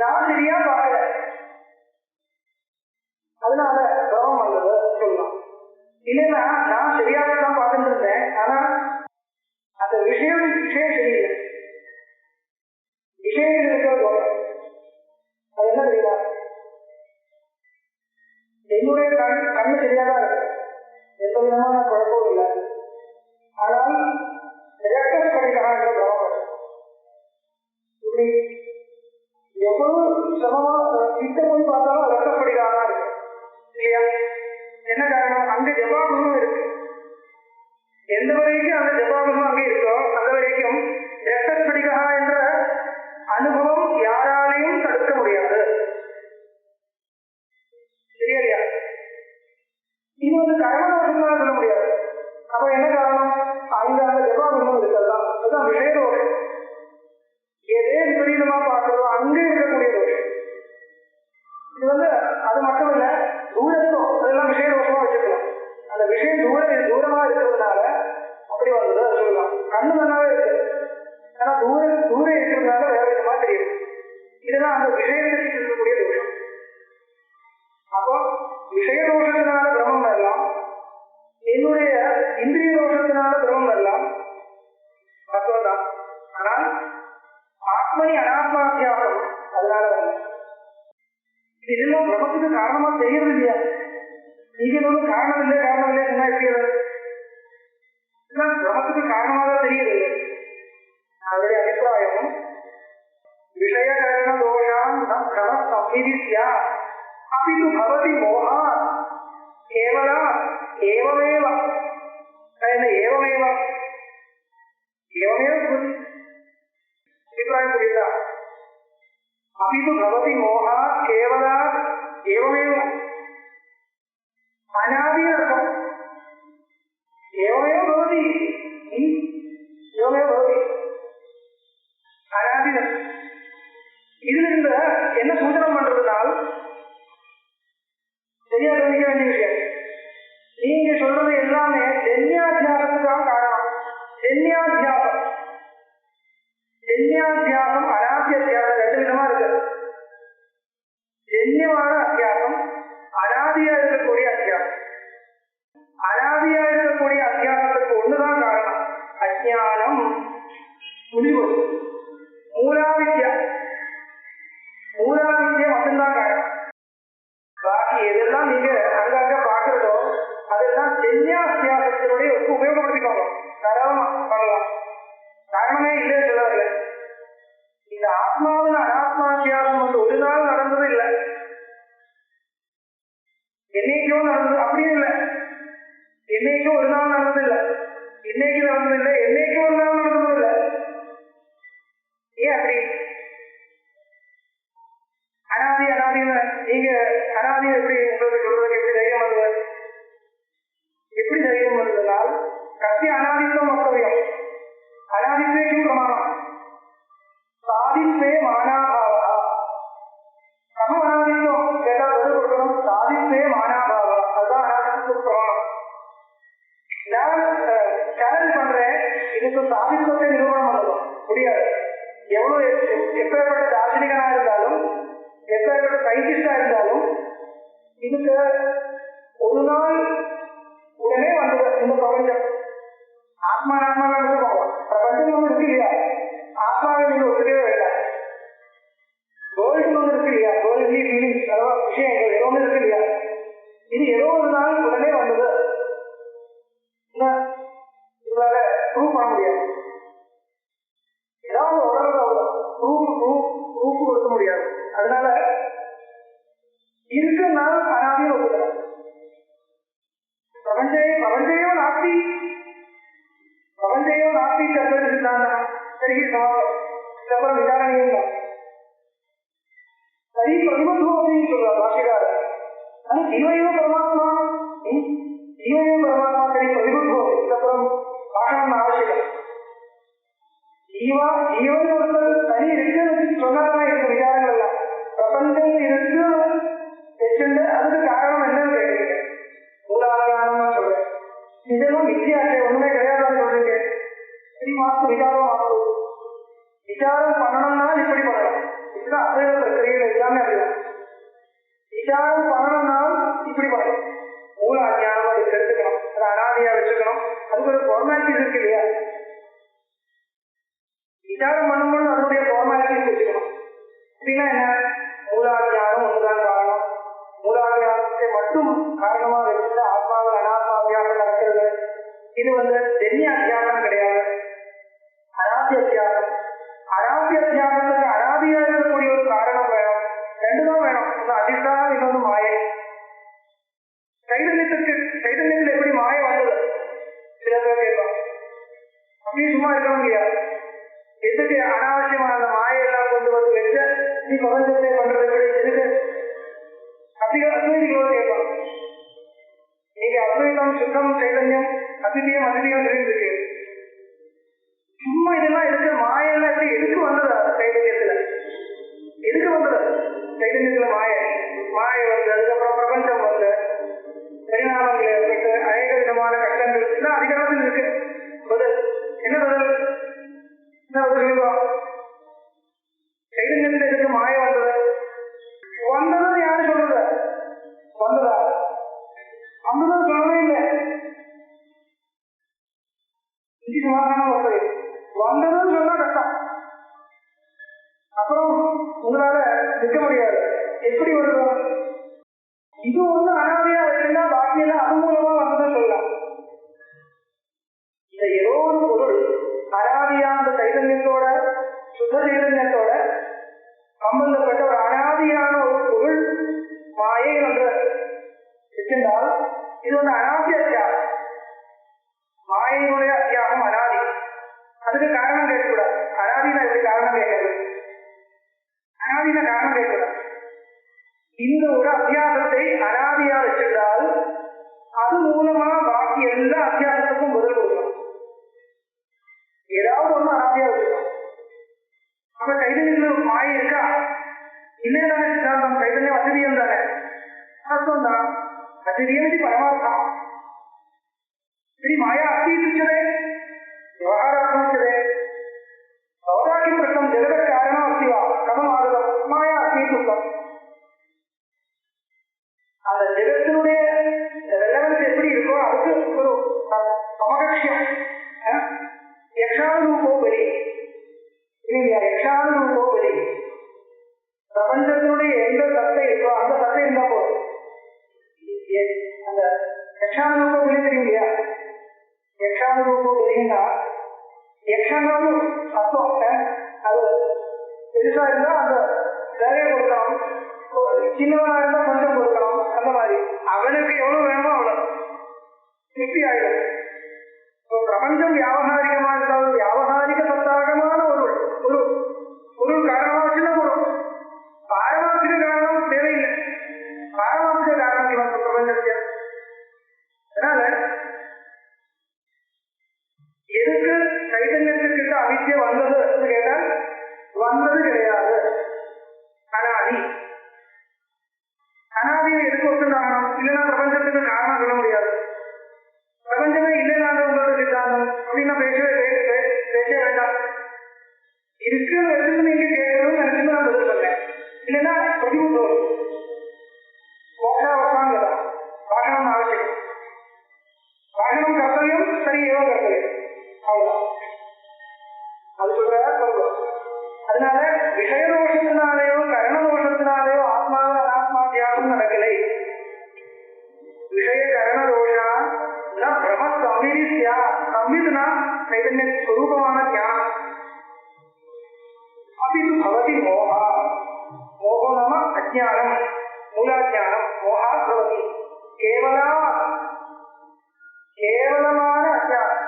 நான் சரியா பார்க்கல, அதனால கவனம் வந்தது சொல்லலாம். இல்லைன்னா நான் சரியாகத்தான் பார்த்துட்டு இருந்தேன், ஆனா அந்த விஷயம் சரியில்லை. விஷயத்தில் இருக்கிற தோஷம் அது என்ன தெரியுமா? என்னுடைய கண்ணு சரியாதான் இருக்கு, எந்த விதமான குழப்பமும் இல்லை. ஆனால் ரெக்டஸ் படிக்கிறான் என்ற கவனம் இப்படி எவ்வளவு சிரமமா கிட்ட போய் பார்த்தாலும் ரெக்டஸ் படிக்கிறான் இருக்கு இல்லையா? என்ன காரணம்? அங்க ஜவாபும் இருக்கு. எந்த எந்த வரைக்கும் அந்த ஜபாபகம் அங்கே இருக்கோ அந்த வரைக்கும் ரத்தஸ்படிகா என்ற அனுபவம் யாராலையும் தடுக்க முடியாது. சரியா இல்லையா? இது வந்து கர்மதோஷம்லாம் சொல்ல முடியாது. அப்ப என்ன காரணம்? அங்க அந்த ஜபாபகம் இருக்கிறதா, அதுதான் விஷய தோஷம். எதே விபரீதமா பார்க்கிறதோ அங்கே இருக்கக்கூடிய தோஷம். இது வந்து அது மட்டும் இல்ல, தூரத்தும் அதெல்லாம் விஷய தோஷமா வச்சுக்கலாம். அந்த விஷயம் தூரமா இருக்கிறதுனால அப்படி வந்தது அது சொல்லலாம். கண்ணு நல்லாவே இருக்கு, ஆனா தூரம் இருக்கிறதுனால வேற விதமா தெரியும். இதெல்லாம் அந்த விஷயத்துக்கு இருக்கக்கூடிய தோஷம். அப்போ விஷய தோஷத்தினால பிரமம் வரலாம், என்னுடைய இந்திரிய தோஷத்தினால பிரமம் வரலாம், தத்துவம் தான். ஆனால் ஆத்மனி அனாத்மாத்தியாகம் அதனால வரலாம். இது இதெல்லாம் பிரமத்துக்கு காரணமா தெரியறது இல்லையா? நீங்க வந்து காரணம் இல்லை சொன்னா எப்படி வருது? பிரமத்துக்கு காரணமா தான் தெரியுது. அதனுடைய அபிப்பிராயம் விஷயகரண தோஷாம் நம் பிரம சம்விதிஸ்யா அபிது பவதி மோகா கேவலா ஏவமேவ ஏவமேவ ஏவமேவ அபிப்பிராயம் புரியுதா? அபிது பவதி மோகா கேவலா ஏவமேவ அனாதி அர்த்தம். ஏவமேவ பவதி ஏவமேவ பவதி அனாதி. இதுல இருந்து என்ன சூச்சனம் பண்றதுனால் சரியா கவனிக்க வேண்டிய விஷயம். நீங்க சொல்றது எல்லாமே ஜன்யாத்தியாசத்துக்காக காரணம். ஜன்யாத்தியாசம் அனாதி அத்தியாசம் ரெண்டு விதமா இருக்கு. ஜன்யமான அத்தியாசம், அனாதியா இருக்கக்கூடிய அத்தியாசம். அனாதியா இருக்கக்கூடிய அத்தியாசத்துக்கு ஒண்ணுதான் காரணம், அஜ்ஞானம், முடிவு, மூலாவித்யா மட்டும்தான் காரணம். பாக்கி எதெல்லாம் நீங்க அங்கங்க பாக்குறதோ அதெல்லாம் ஜன்யாத்தியாசத்தினுடைய உபயோகப்படுத்திக்கோங்க, தாராளமா பண்ணலாம். காரணமே இல்லைன்னு சொல்லவில்லை. இந்த ஆத்மாவின் அனாத்மாத்தியாசம் வந்து ஒரு நாள் நடந்தது இல்லை, என்னைக்கோ நடந்தது அப்படியே இல்லை. என்னைக்கும் ஒரு நாள் நடந்தது இல்லை, இன்னைக்கு நடந்தது இல்லை, என்னைக்கும் ஒரு நாள் நடந்தது இல்லை. ஏன் அப்படி? அனாதின்னு நீங்க அனாதி எப்படி உங்களுக்கு சொல்றதுக்கு எப்படி தைரியம் வருது? எப்படி தைரியம் வருவதால் கத்தி அனாதித்வம் வக்தவியம், அனாதித்வேக்கும் பிரமாணம் சாதித்வே மானாபாவா. கம அனாதித்வம் கேட்டா பதில் கொடுக்கணும், சாதித்வே மானாபாவா, அதுதான் அனாதித்வ பிரமாணம். நான் சேலஞ்ச் பண்றேன், இதுக்கு சாதித்வத்தை நிரூபணம் பண்ணணும் முடியாது. எவ்வளவு எப்பேற்பட்ட தார்சனிகனா இருந்தாலும், எப்பேற்பட்ட சயின்டிஸ்டா இருந்தாலும், இதுக்கு ஒரு நாள் உடனே வந்தது இந்த பிரபஞ்சம். ஆத்மாவை போகலாம், பிரபஞ்சம் ஒன்று இருக்கு இல்லையா? ஆத்மாவை நீங்க ஒத்துக்கவே வேண்டாம். வேர்ல்டு ஒன்று இருக்கு இல்லையா? வேர்ல்டு ஃபீலிங்ஸ், அதாவது விஷயங்கள் ஏதோ ஒன்று இருக்கு இல்லையா? இது ஏதோ ஒரு நாள் உடனே வந்தது. உங்களால ப்ரூவ் பண்ண முடியாது. ஏதாவது உலகத்தை ப்ரூஃப் கொடுக்க முடியாது. அதனால இருக்குன்னா அனாதியை ஒத்துக்கலாம். பிரபஞ்சையோ நாஸ்தி தத்துவ சித்தாந்தம் சரி சமாப்தம். இதுக்கப்புறம் விசாரணையும் தான் சரி பிரதிபத்துவம் அப்படின்னு சொல்றார் பாஷிகாரர். அது ஜீவையோ பரமாத்மா சரி பிரதிபத்துவம். இதுக்கப்புறம் பாஷம் அவசியம். ஜீவன் ஒருத்தர் தனி இருக்குன்னு சொன்னாதான் இருக்கு விசாரங்கள் எல்லாம். பிரபஞ்சம் இருக்கு வச்சுட்டு அதுக்கு காரணம் என்னன்னு கேட்குறீங்க, மூலாதாரமா சொல்றேன். இதெல்லாம் வித்தியாசம் ஒண்ணுமே கிடையாது சொல்றீங்க. சரி மாசம் விசாரம் பண்ணணும்னா இப்படி பண்ணலாம். இதுதான் அசைவ பிரக்கிரியில் எல்லாமே அப்படிதான். விசாரம் பண்ணணும்னா இப்படி பண்ணலாம். மூல அஜானம் அதுக்கு எடுத்துக்கணும், அதை அனாதியா வச்சுக்கணும். அதுக்கு ஒரு ஃபார்மாலிட்டிஸ் இருக்கு இல்லையா? விசாரம் பண்ணும்போது அதனுடைய ஃபார்மாலிட்டிஸ் வச்சுக்கணும். அப்படின்னா என்ன? மூலாஜானம் ஒன்றுதான் காரணம். மூலாஜானத்தை மட்டும் காரணமா வச்சுட்டு ஆத்மாவில் அனாத்மாவியாக நடக்கிறது. இது வந்து ஜென்ய அத்தியாசம் கிடையாது, அனாதி அத்தியாசம். அனாதி அத்தியாசத்துக்கு அனாதியா இருக்கக்கூடிய ஒரு காரணம் வேணும். ரெண்டுதான் வேணும், ஒன்று அதிஷ்டானம், இன்னொன்று மாயை. சைதன்யத்தில் எப்படி மாயை வந்தது? சில பேர் கேட்கலாம். நீ சும்மா இருக்க முடியாது. எதுக்கு அனாவசியமான அந்த மாயெல்லாம் கொண்டு வந்து வச்ச நீ பிரபஞ்சத்தை பண்றது எப்படி எதுக்கு அப்படி அத்வைதிகளோடு கேட்கலாம். நீங்க அத்வைதம் சுத்தம் சைதன்யம் அதிதீயம் அதிதீயம் சொல்லிட்டு சும்மா இதெல்லாம் எதுக்கு மாயெல்லாம் எப்படி எதுக்கு வந்ததா சைதன்யத்துல எதுக்கு வந்தது சைதன்யத்துல மாய வந்து அதுக்கப்புறம் பிரபஞ்சம் வந்து பரிணாமங்கள் ஏற்பட்டு அநேக விதமான கஷ்டங்கள் எல்லாம் அதிகாரத்தில் இருக்கு. பதில் என்ன பதில் சொல்லுவோம் சைதன்யத்துல எதுக்கு மாய வந்தது வந்ததுன்னு யாரு சொல்றது வந்ததா வந்ததுன்னு சொல்லவே இல்லை. இது சமாதானம் வந்தது வந்ததுன்னு சொன்னா கஷ்டம். அப்புறம் உங்களால நிற்க முடியாது. எப்படி வருவோம் இது ஒண்ணு அனாதையா வச்சிருந்தா பாக்கியெல்லாம் அது மூலமா வந்ததுன்னு சொல்லலாம். இந்த ஏதோ ஒரு பொருள் அனாதியா அந்த சைதன்யத்தோட சுத்த சைதன்யத்தோட சம்பந்தப்பட்ட ஒரு அனாதியான ஒரு பொருள் மாயை என்று வச்சிருந்தால் இது வந்து அனாதி அத்தியாகம். மாயையினுடைய அத்தியாகம் அனாதி. அதுக்கு காரணம் கேட்கக்கூடாது. அனாதினா எப்படி காரணம் கேட்கறது அனாதின காரணம் கேட்கக்கூடாது. இந்த ஒரு அத்தியாசத்தை அனாதியா வச்சிருந்தால் அது மூலமா பாக்கி எல்லா அத்தியாசத்துக்கும் பதில் கொடுக்கணும். ஏதாவது ஒண்ணு அனாதியா வச்சிருக்கோம். அப்ப சைதன்யத்துல மாயை இருக்கா இல்லைதானே சித்தாந்தம். சைதன்யம் அதிரியம் தானே அர்த்தம் தான். அதிரியம் பரமார்த்தம். சரி மாயா அத்தீச்சுச்சதே விவகாராத்மச்சதே சௌதாக்கி பிரஷ்னம் ஜெகத காரணம் அஸ்திவா கதம் ஆகுதம் மாயா அத்தீச்சுத்தம். அந்த ஜெகத்தினுடைய ரெலவன்ஸ் எப்படி இருக்கோ அதுக்கு ஒரு சமகட்சியம் யக்ஷானுரூபோபரி இல்லையா. யக்ஷானுரூபோபரி பிரபஞ்சத்தினுடைய எந்த சத்தை இருக்கோ அந்த சத்தை இருந்தா போதும். அந்த யக்ஷானுரூபோபரி தெரியும் இல்லையா. யக்ஷானுரூபோபரின்னா யக்ஷானும் சத்தம் அது பெருசா இருந்தா அந்த நிறைய கொடுக்கணும், சின்னவனா இருந்தா கொஞ்சம் கொடுக்கணும். அந்த மாதிரி அவனுக்கு எவ்வளவு வேணுமோ அவ்வளவு திருப்தி ஆயிடும். பிரபஞ்சம் வியாபகாரிகமா இருந்தாலும் வியாபகாரிக சத்தாகமான ஒரு காரணமா வச்சுன்னா போடும். பாரமார்த்திக காரணம் தேவையில்லை. பாரமார்த்திக காரணம் இவன் பிரபஞ்சத்தை. அதனால எதுக்கு சைதன்யத்திற்கிட்ட அவித்தியம் வந்தது கேட்டால் வந்தது கிடையாது. அனாதி அனாதியை எதுக்கு ஒத்துண்டாகணும். இல்லைன்னா பிரபஞ்சத்துக்கு காரணம் சொல்ல முடியாது. பிரபஞ்சமே இல்லைனாலும் உங்களோட சித்தாந்தம் அப்படின்னா பேச வேண்டாம். இருக்கு வச்சு நீங்க கேட்கணும்னு நினைச்சுன்னு நான் பதில் சொன்னேன். இல்லைன்னா பதிவு மோட்சாவஸ்தாங்கதான் வாகனம் அவசியம். வாகனம் கர்த்தவியம் சரி ஏவம் கர்த்தவியம் அவ்வளவுதான். அது சொல்றோம். அதனால விஷயதோஷத்தினாலேயோ கரணதோஷத்தினாலேயோ ஆத்மாவ அனாத்மா தியாகம் நடக்கலை. விஷய கரணதோஷா பிரம சம்விதியா சம்விதுனா சைதன்ய ஸ்வரூபமான ஞானம். அபிது பவதி மோகா. மோகம் நாம அஜ்ஞானம் மூலாஜ்ஞானம். மோகா பவதி கேவலமான அஜ்ஞானம்.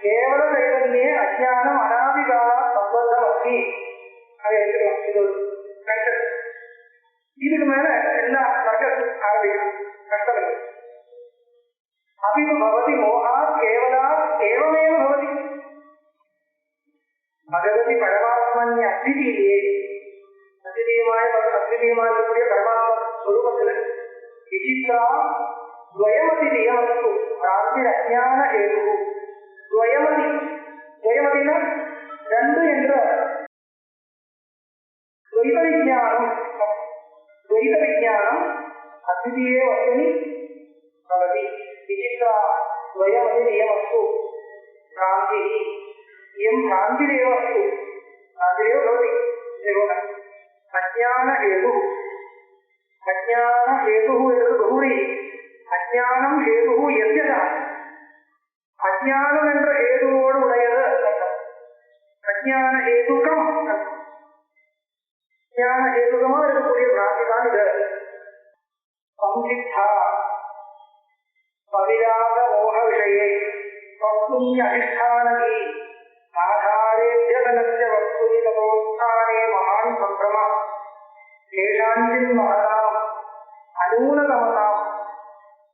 கேவல சைதன்யே அஜ்ஞானம் அனாதிகால சம்பந்தம் அஸ்தி. அதை எடுத்துக்கலாம். இது ஒரு கஷ்டம். இதுக்கு மேல எல்லா தர்க்கம் ஆரம்பிக்கும். கஷ்டம் இல்லை. அபிது பவதி மோகா கேவலா ஏவமேவ பவதி. பகவதி பரமாத்மன்ய அத்விதீயே அத்விதீயமான இருக்கக்கூடிய பரமாத்மா ஸ்வரூபத்துல விசித்ரா துவயமதி நியமத்து ராத்திரி அஜ்ஞான ஏது. துவயமதி துவயமதினா ரெண்டு என்ற துவைத விஞ்ஞானம் அத்விதீயே வசனி பவதி. விசித்ரா துவயமதி நியமத்து பிராந்தி இயம் பிராந்திரேவ அஸ்து. பிராந்திரேவ பவதி. அஜ்ஞான ஹேது. அஜ்ஞான ஹேது என்றது பகுரி. அஜ்ஞானம் ஹேது எஸ்யதா. அஜ்ஞானம் என்ற ஹேதுவோடு உடையது. அஜ்ஞான ஹேதுகம். அஜ்ஞான ஹேதுகமா இருக்கக்கூடிய பிராந்தி தான் இது. சம்சித்தா பவிராக மோக விஷயே வஸ்துன்ய அதிஷ்டானகி ஆதாரேத்யதனஸ்ய வஸ்துனி ததோஸ்தானே மகான் சம்பிரமா கேஷாஞ்சின் மகதாம் அநூனகமதாம்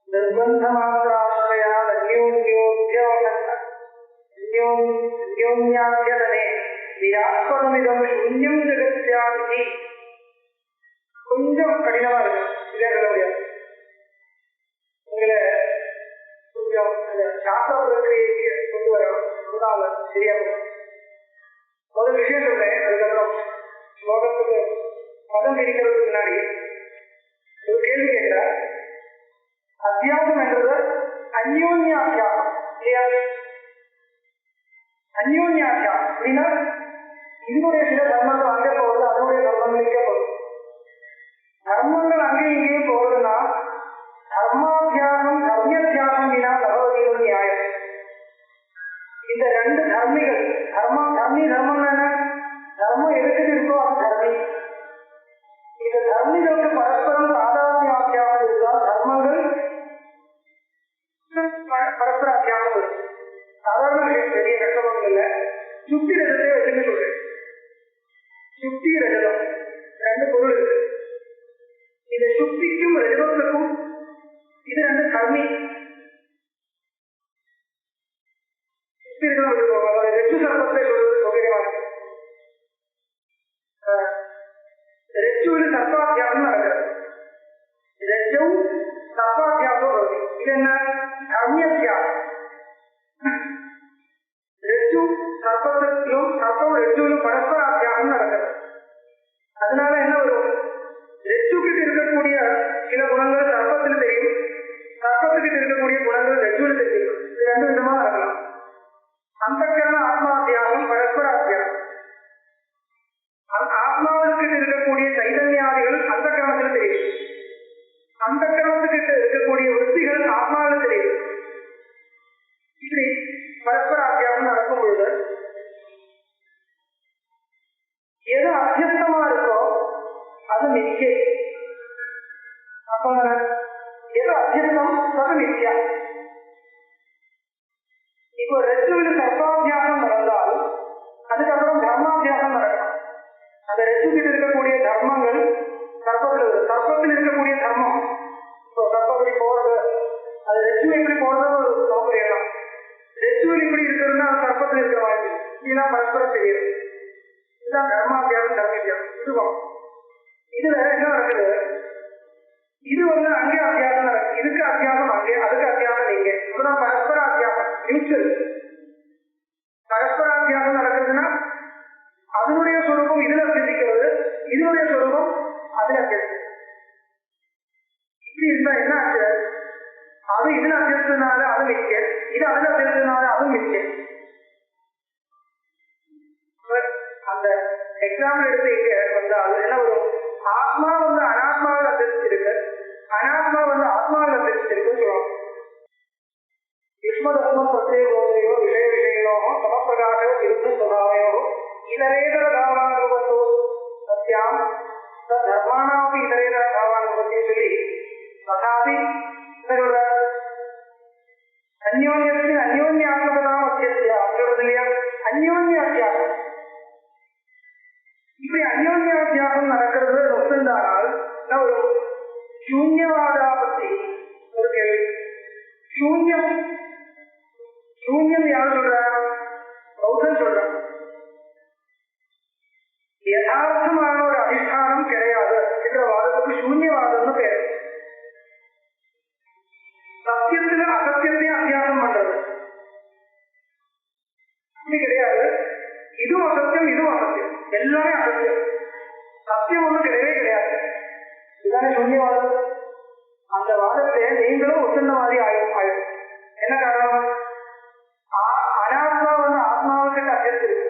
நிர்பந்தமாத்திராஸ்ரயா அந்யோன்யாத்யதனே நிராஸ்பதமிதம் சூன்யம் ஜெகத்யாதி. கொஞ்சம் கடினமா இருக்கு, இல்லையா சொல்ல முடியாது. உங்களை கொஞ்சம் சாஸ்திர பிரக்கிரியை கொண்டு வரணும், சரியா ஒரு விஷயம் சொல்றேன். அதுக்கப்புறம் ஸ்லோகத்துக்கு பதம் பிரிக்கிறதுக்கு முன்னாடி ஒரு கேள்வி கேட்கிறார். அத்தியாசம் என்றது அந்யோன்ய அத்தியாசம் இல்லையா? அந்யோன்ய அத்தியாசம் அப்படின்னா இதனுடைய சில தர்மங்கள் அங்கே போகுது, அதனுடைய தர்மங்களுக்கே போகுது. தர்மங்கள் அங்கேயும் இங்கேயும் போகுதுன்னா தர்மாத்தியாசம் தர்மியத்தியாசம் வினா பகவதியோட நியாயம். இந்த ரெண்டு தர்மிகள் தர்மம் என்ன? தர்மம் எதுக்கு இருக்கோ அது தர்மி. இந்த தர்மிகளுக்கு பரஸ்பரம் சாதாரண அத்தியாசம் இருந்தால் தர்மங்கள் பரஸ்பர அத்தியாசம் இருக்கு. சாதாரண விஷயம், பெரிய கஷ்டமும் இல்லை. சுத்தி ரஜத்தை வச்சுன்னு சொல்றேன். சுத்தி ரஜதம் ரெண்டு பொருள் இருக்கு. இந்த சுத்திக்கும் ரஜதத்துக்கும் இது ரெண்டு தர்மி. ரெச்சு சர்ப்பத்தை சொல்வது சௌகரியமாக. ரெச்சுவில் சர்ப்பாத்தியாசம் நடக்கிறது. ரெச்சும் சர்ப்பாத்தியாசம் வருது. இது என்ன? தர்மியத்தியாசம். ரெச்சு சர்ப்பத்திலும் சர்ப்பம் ரெச்சுவிலும் பரஸ்பர அத்தியாசம் நடக்கிறது. அதனால என்ன வரும்? ரெச்சுக்கிட்டு இருக்கக்கூடிய சில குணங்கள் சர்ப்பத்தில் தெரியும், சர்ப்பத்துக்கிட்ட இருக்கக்கூடிய குணங்கள் ரெச்சுவில் தெரியும். இது ரெண்டு விதமா நடக்கலாம். அந்தக்கரண ஆத்மாத்தியாகம், பரஸ்பர அத்தியாகம். ஆத்மாவுக்கிட்ட இருக்கக்கூடிய சைதன்யாதிகள் அந்த கிரமத்தில் தெரியும், அந்த கிரமத்துக்கிட்ட இருக்கக்கூடிய விற்பிகள் ஆத்மாவில் தெரியும். இப்படி பரஸ்பர அத்தியாகம் நடக்கும் பொழுது எது அத்தியஸ்தமா இருக்கோ அது மித்யை. அப்ப எது அத்தியஸ்தம் அது மித்யா. இப்போ ரெச்சுவில் சர்ப்பாத்தியாசம் நடந்தால் அதுக்கப்புறம் தர்மாத்தியாசம் நடக்கும். அந்த ரெச்சுக்கிட்ட இருக்கக்கூடிய தர்மங்கள் சர்ப்பத்தில் இருக்கக்கூடிய தர்மம். இப்போ சர்ப்பம் இப்படி போறது, அது ரெச்சு எப்படி போறது ஒரு சௌகரியம். ரெச்சுவில் இப்படி இருக்கிறதுனா அது சர்ப்பத்தில் இருக்கிற வாய்ப்பு. இதெல்லாம் பரஸ்பரம் தெரியும். இதுதான் தர்மாத்தியாசம் தர்மத்தியாசம். இதுவும் இதுல என்ன நடக்குது? இது அங்கே அத்தியாசம் நடக்குது, இதுக்கு அத்தியாசம் அங்கே, அதுக்கு அத்தியாசம் இங்கே. அதுதான் பரஸ்பர அத்தியாசம், மியூச்சுவல். பரஸ்பர அத்தியாசம் நடக்குதுன்னா அதனுடைய சொரூபம் இதுல அத்தியசிக்கிறது, இதனுடைய சொரூபம் அதுல அத்தியசிக்கிறது. இப்படி இருந்தா என்ன ஆச்சு? அது இதுல அத்தியசிச்சதுனால அது மிக்க, இது அதுல அத்தியசிச்சதுனால அதுவும் மிக்க. அந்த எக்ஸாம்பிள் எடுத்து இங்க வந்தால் என்ன வரும்? ஆத்மா அனாத்மாவில் அத்தியசிச்சிருக்கு, அனாத்மா ஆத்மாவில் அத்தியசிச்சிருக்குன்னு சொல்லுவாங்க. யுஷ்மதஸ்ம பிரத்யேகோதரையோ விஷய விஷயங்களோ சமப்பிரகாச விருத்த சுபாவையோ இதரேதர பாவானுபவத்தோ சத்யாம் தர்மானாவும் இதரேதர பாவானுபவத்தையும் சொல்லி ததாபி அந்யோன்யத்தின் அந்யோன்யாத்மகதாம் அத்தியாசம் சொல்றது இல்லையா? அந்யோன்ய அத்தியாசம். இப்படி அந்யோன்ய அத்தியாசம் நடக்கிறது ஒத்துண்டானால் என்ன ஒரு சூன்யவாதா பத்தி ஒரு கேள்வி. சூன்யம் யார் சொல்றார்? பௌத்தன் சொல்றார். யதார்த்தமான ஒரு அதிஷ்டானம் கிடையாது என்ற வாதத்துக்கு சூன்யவாதம்னு பேரு. சத்தியத்துல அசத்தியத்தையும் அத்தியாசம் பண்றது அப்படி கிடையாது. இதுவும் அசத்தியம், இதுவும் அசத்தியம், எல்லாமே அசத்தியம். சத்தியம் ஒன்றும் கிடையவே கிடையாது. இதுதானே சூன்யவாதம். அந்த வாதத்தை நீங்களும் ஒத்துண்டவாதி ஆயிடும். என்ன காரணம்? அனாத்மா ஆத்மாவுக்கு அத்தியசிருக்கு,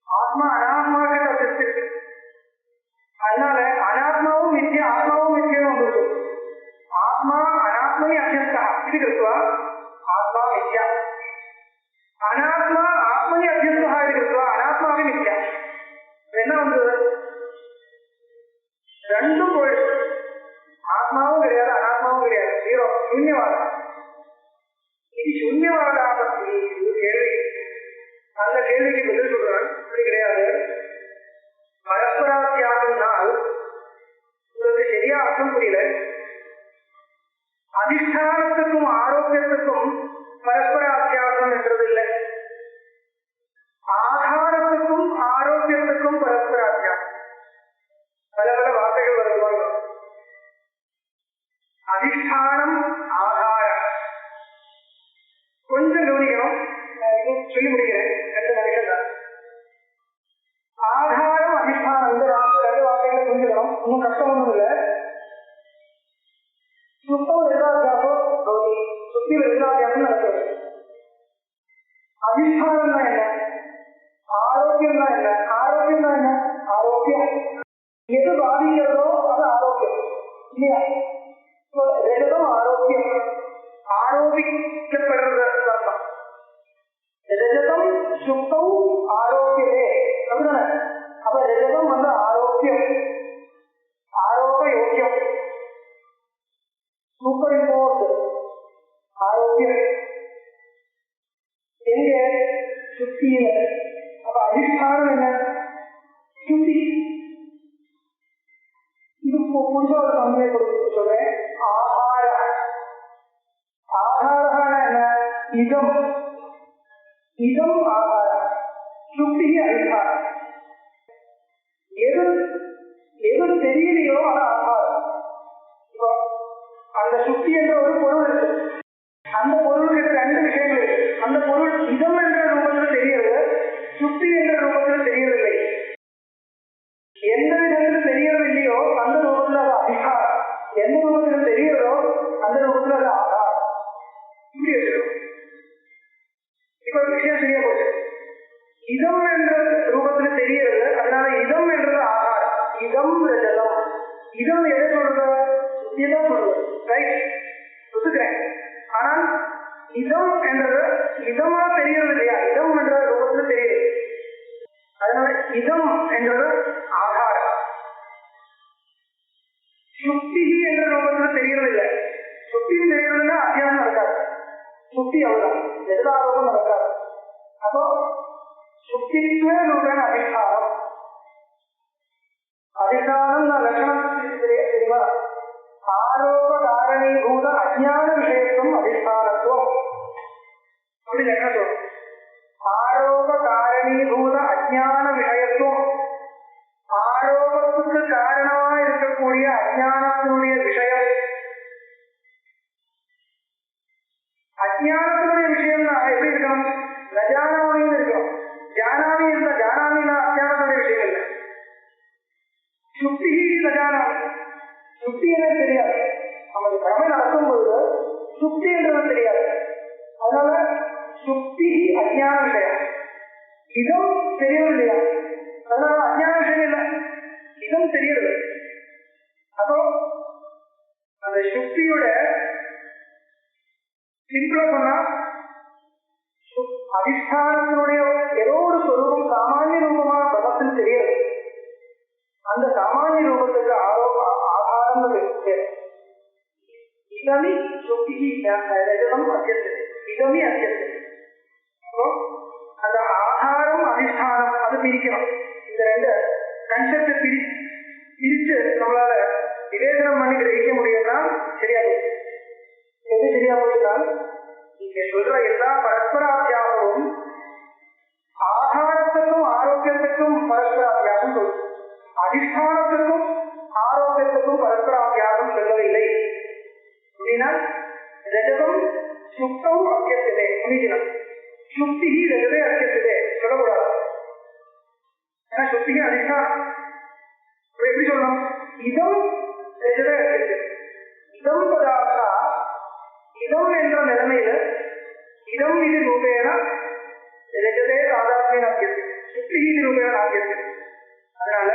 ஆத்மா அனாத்மாவுக்கு அத்தியசிருக்கு. அதனால அனாத்மாவும் மித்யா, ஆத்மாவும் மித்யம் வந்துருக்கு. ஆத்மா அனாத்மனி அத்தியஸ்தா இது கிருத்வா ஆத்மா மித்யா, அனாத்மா ஆத்மனி அத்தியஸ்தா இது கிருத்வா அனாத்மாவே மித்யா. என்ன வந்தது? ரெண்டும் போயிடுச்சு. ஆத்மாவும் கிடையாது, அனாத்மாவும் கிடையாது, ஜீரோ, சூன்யவாதம். இது சூன்யவாதா பத்தி கேள்வி. அந்த அதிஷ்டானம்னா என்ன? ஆரோக்கியம்னா என்ன? ஆரோக்கியம்னா என்ன? ஆரோக்கியம் எது பாதிக்கிறதோ அது ஆரோக்கியம் இல்லையா? ரஜதம் ஆரோக்கியம், ஆரோபிக்கப்படுறது அர்த்தம். ரஜதம் சுத்தம் ஆரோக்கியமே அப்படின்னா அப்ப ரஜதம் வந்து ஆரோக்கியம், ஆரோக யோக்கியம், சூப்பர் இம்போர்ட் ஆரோக்கியம் எங்க? சுத்தியில. அப்ப அதிஷ்டானம் என்ன? சுத்தி. இது புதுசா ஒரு சமய கொடுத்து சொல்றேன். ஆகார, ஆகாரமான என்ன? இதம், இதம் ஆகார, சுத்தி அதிஷ்டானம். எது எது தெரியலையோ அது ஆகாரம். இப்போ அந்த சுத்தி என்ற ஒரு பொருள் இருக்கு, அந்த பொருளுக்கு ரெண்டு விஷயங்கள் இருக்கு. அந்த பொருள் இதம் என்ற ரூபத்தில் தெரிகிறது, சுத்தி என்ற ரூபத்தில் தெரியவில்லை. எந்த விதத்தில் தெரியறது இல்லையோ அந்த ரூபத்தில் அது அதிகாரம், எந்த ரூபத்தில் தெரிகிறதோ அந்த ரூபத்தில் அது ஆகாரம். இப்படி வச்சிருக்கோம். இப்ப விஷயம் தெரிய போகுது. இதம் என்ற ரூபத்தில் தெரிகிறது, அதனால இதம் என்றது ஆகாரம். இதம் ரஜதம். இதம் எதை சொல்றது? சுத்தியதான் சொல்றது. ரைட், ஒத்துக்கிறேன். ஆனால் இதம் என்றது இதமா தெரிகிறது இல்லையா? இதம் என்ற ரூபத்தில் தெரியுது, அதனால இதம் என்றது ஆகாரம். சுத்தி என்ற ரூபத்தில் தெரிகிறது இல்லை. சுத்தி தெரிகிறதுனா அத்தியானம் நடக்காது, சுத்தி அவ்வளவுதான், எல்லாரோடும் நடக்காது. அப்போ சுத்தித்வே ரூபேன அதிஷ்டானம். அதிஷ்டானம் லட்சணம் தெரியுமா? ஆரோப காரணீபூத அஜ்ஞான விஷயத்துவம் அதிஷ்டானத்துவம். அப்படி லட்சணம் சொல்லும். ஆரோப காரணீபூத அஜ்ஞான விஷயத்துவம், ஆரோபத்துக்கு காரணமா இருக்கக்கூடிய அஜ்ஞானத்தினுடைய விஷயம். அஜ்ஞானத்தினுடைய விஷயம் எப்படி இருக்கணும்? நஜானாமின்னு இருக்கணும். ஜானாமி இருந்தா ஜானாமின்னா அஜ்ஞானத்தினுடைய விஷயம் இல்லை. சுத்தி நஜானாமி, சுத்தி என்னன்னு தெரியாது. நமக்கு கடமை நடக்கும் பொழுது சுத்தி என்றது தெரியாது. அதனால சுத்தி அஜ்ஞான விஷயம். இதம் தெரியறது இல்லையா? அதனால அஜ்ஞான விஷயம் இல்லை, இதம் தெரியுது. அப்போ அந்த சுத்தியோட சிம்பிளா சொன்னா அதிஷ்டானத்தினுடைய ஏதோ ஒரு சொரூபம் சாமானிய ரூபமா பிரபத்தில் தெரியுது. அந்த சாமானிய ரூபத்துக்கு ஆதாரம் இதமி சுத்தி ரஜதம் அத்தியத்தை, இதமி அத்தியத்தை. அந்த ஆதாரம் அதிஷ்டானம் அது பிரிக்கணும். இந்த ரெண்டு கன்செப்டை பிரிச்சு நம்மளால விவேசனம் பண்ணி கிரகிக்க முடியும்னா சரியா போச்சு. எது சரியா போச்சுனால் நீங்க சொல்ற எல்லா பரஸ்பராத்தியாசமும் ஆகாரத்துக்கும் ஆரோக்கியத்துக்கும் பரஸ்பராத்தியாசம் சொல்லுது, அதிஷ்டானத்துக்கும் ஆரோக்கியத்துக்கும் பரஸ்பராத்தியாசம் சொல்லவில்லை. அப்படின்னா ரஜதம் சுத்தம் அத்தியத்தை புரிஞ்சிடும். சுத்தி ரஜதே அத்தியத்தை சொல்லக்கூடாது. ஏன்னா சுத்திக்கு அதிஷ்டானம். எப்படி சொல்லணும்? இதம் ரஜதே அத்தியத்தை. இதம் பதார்த்தா இதம் என்ற நிலைமையில இதம் இது ரூபேன ரஜதே சாதாரண அத்தியத்தை, சுத்தி இது ரூபேன அத்தியத்தை. அதனால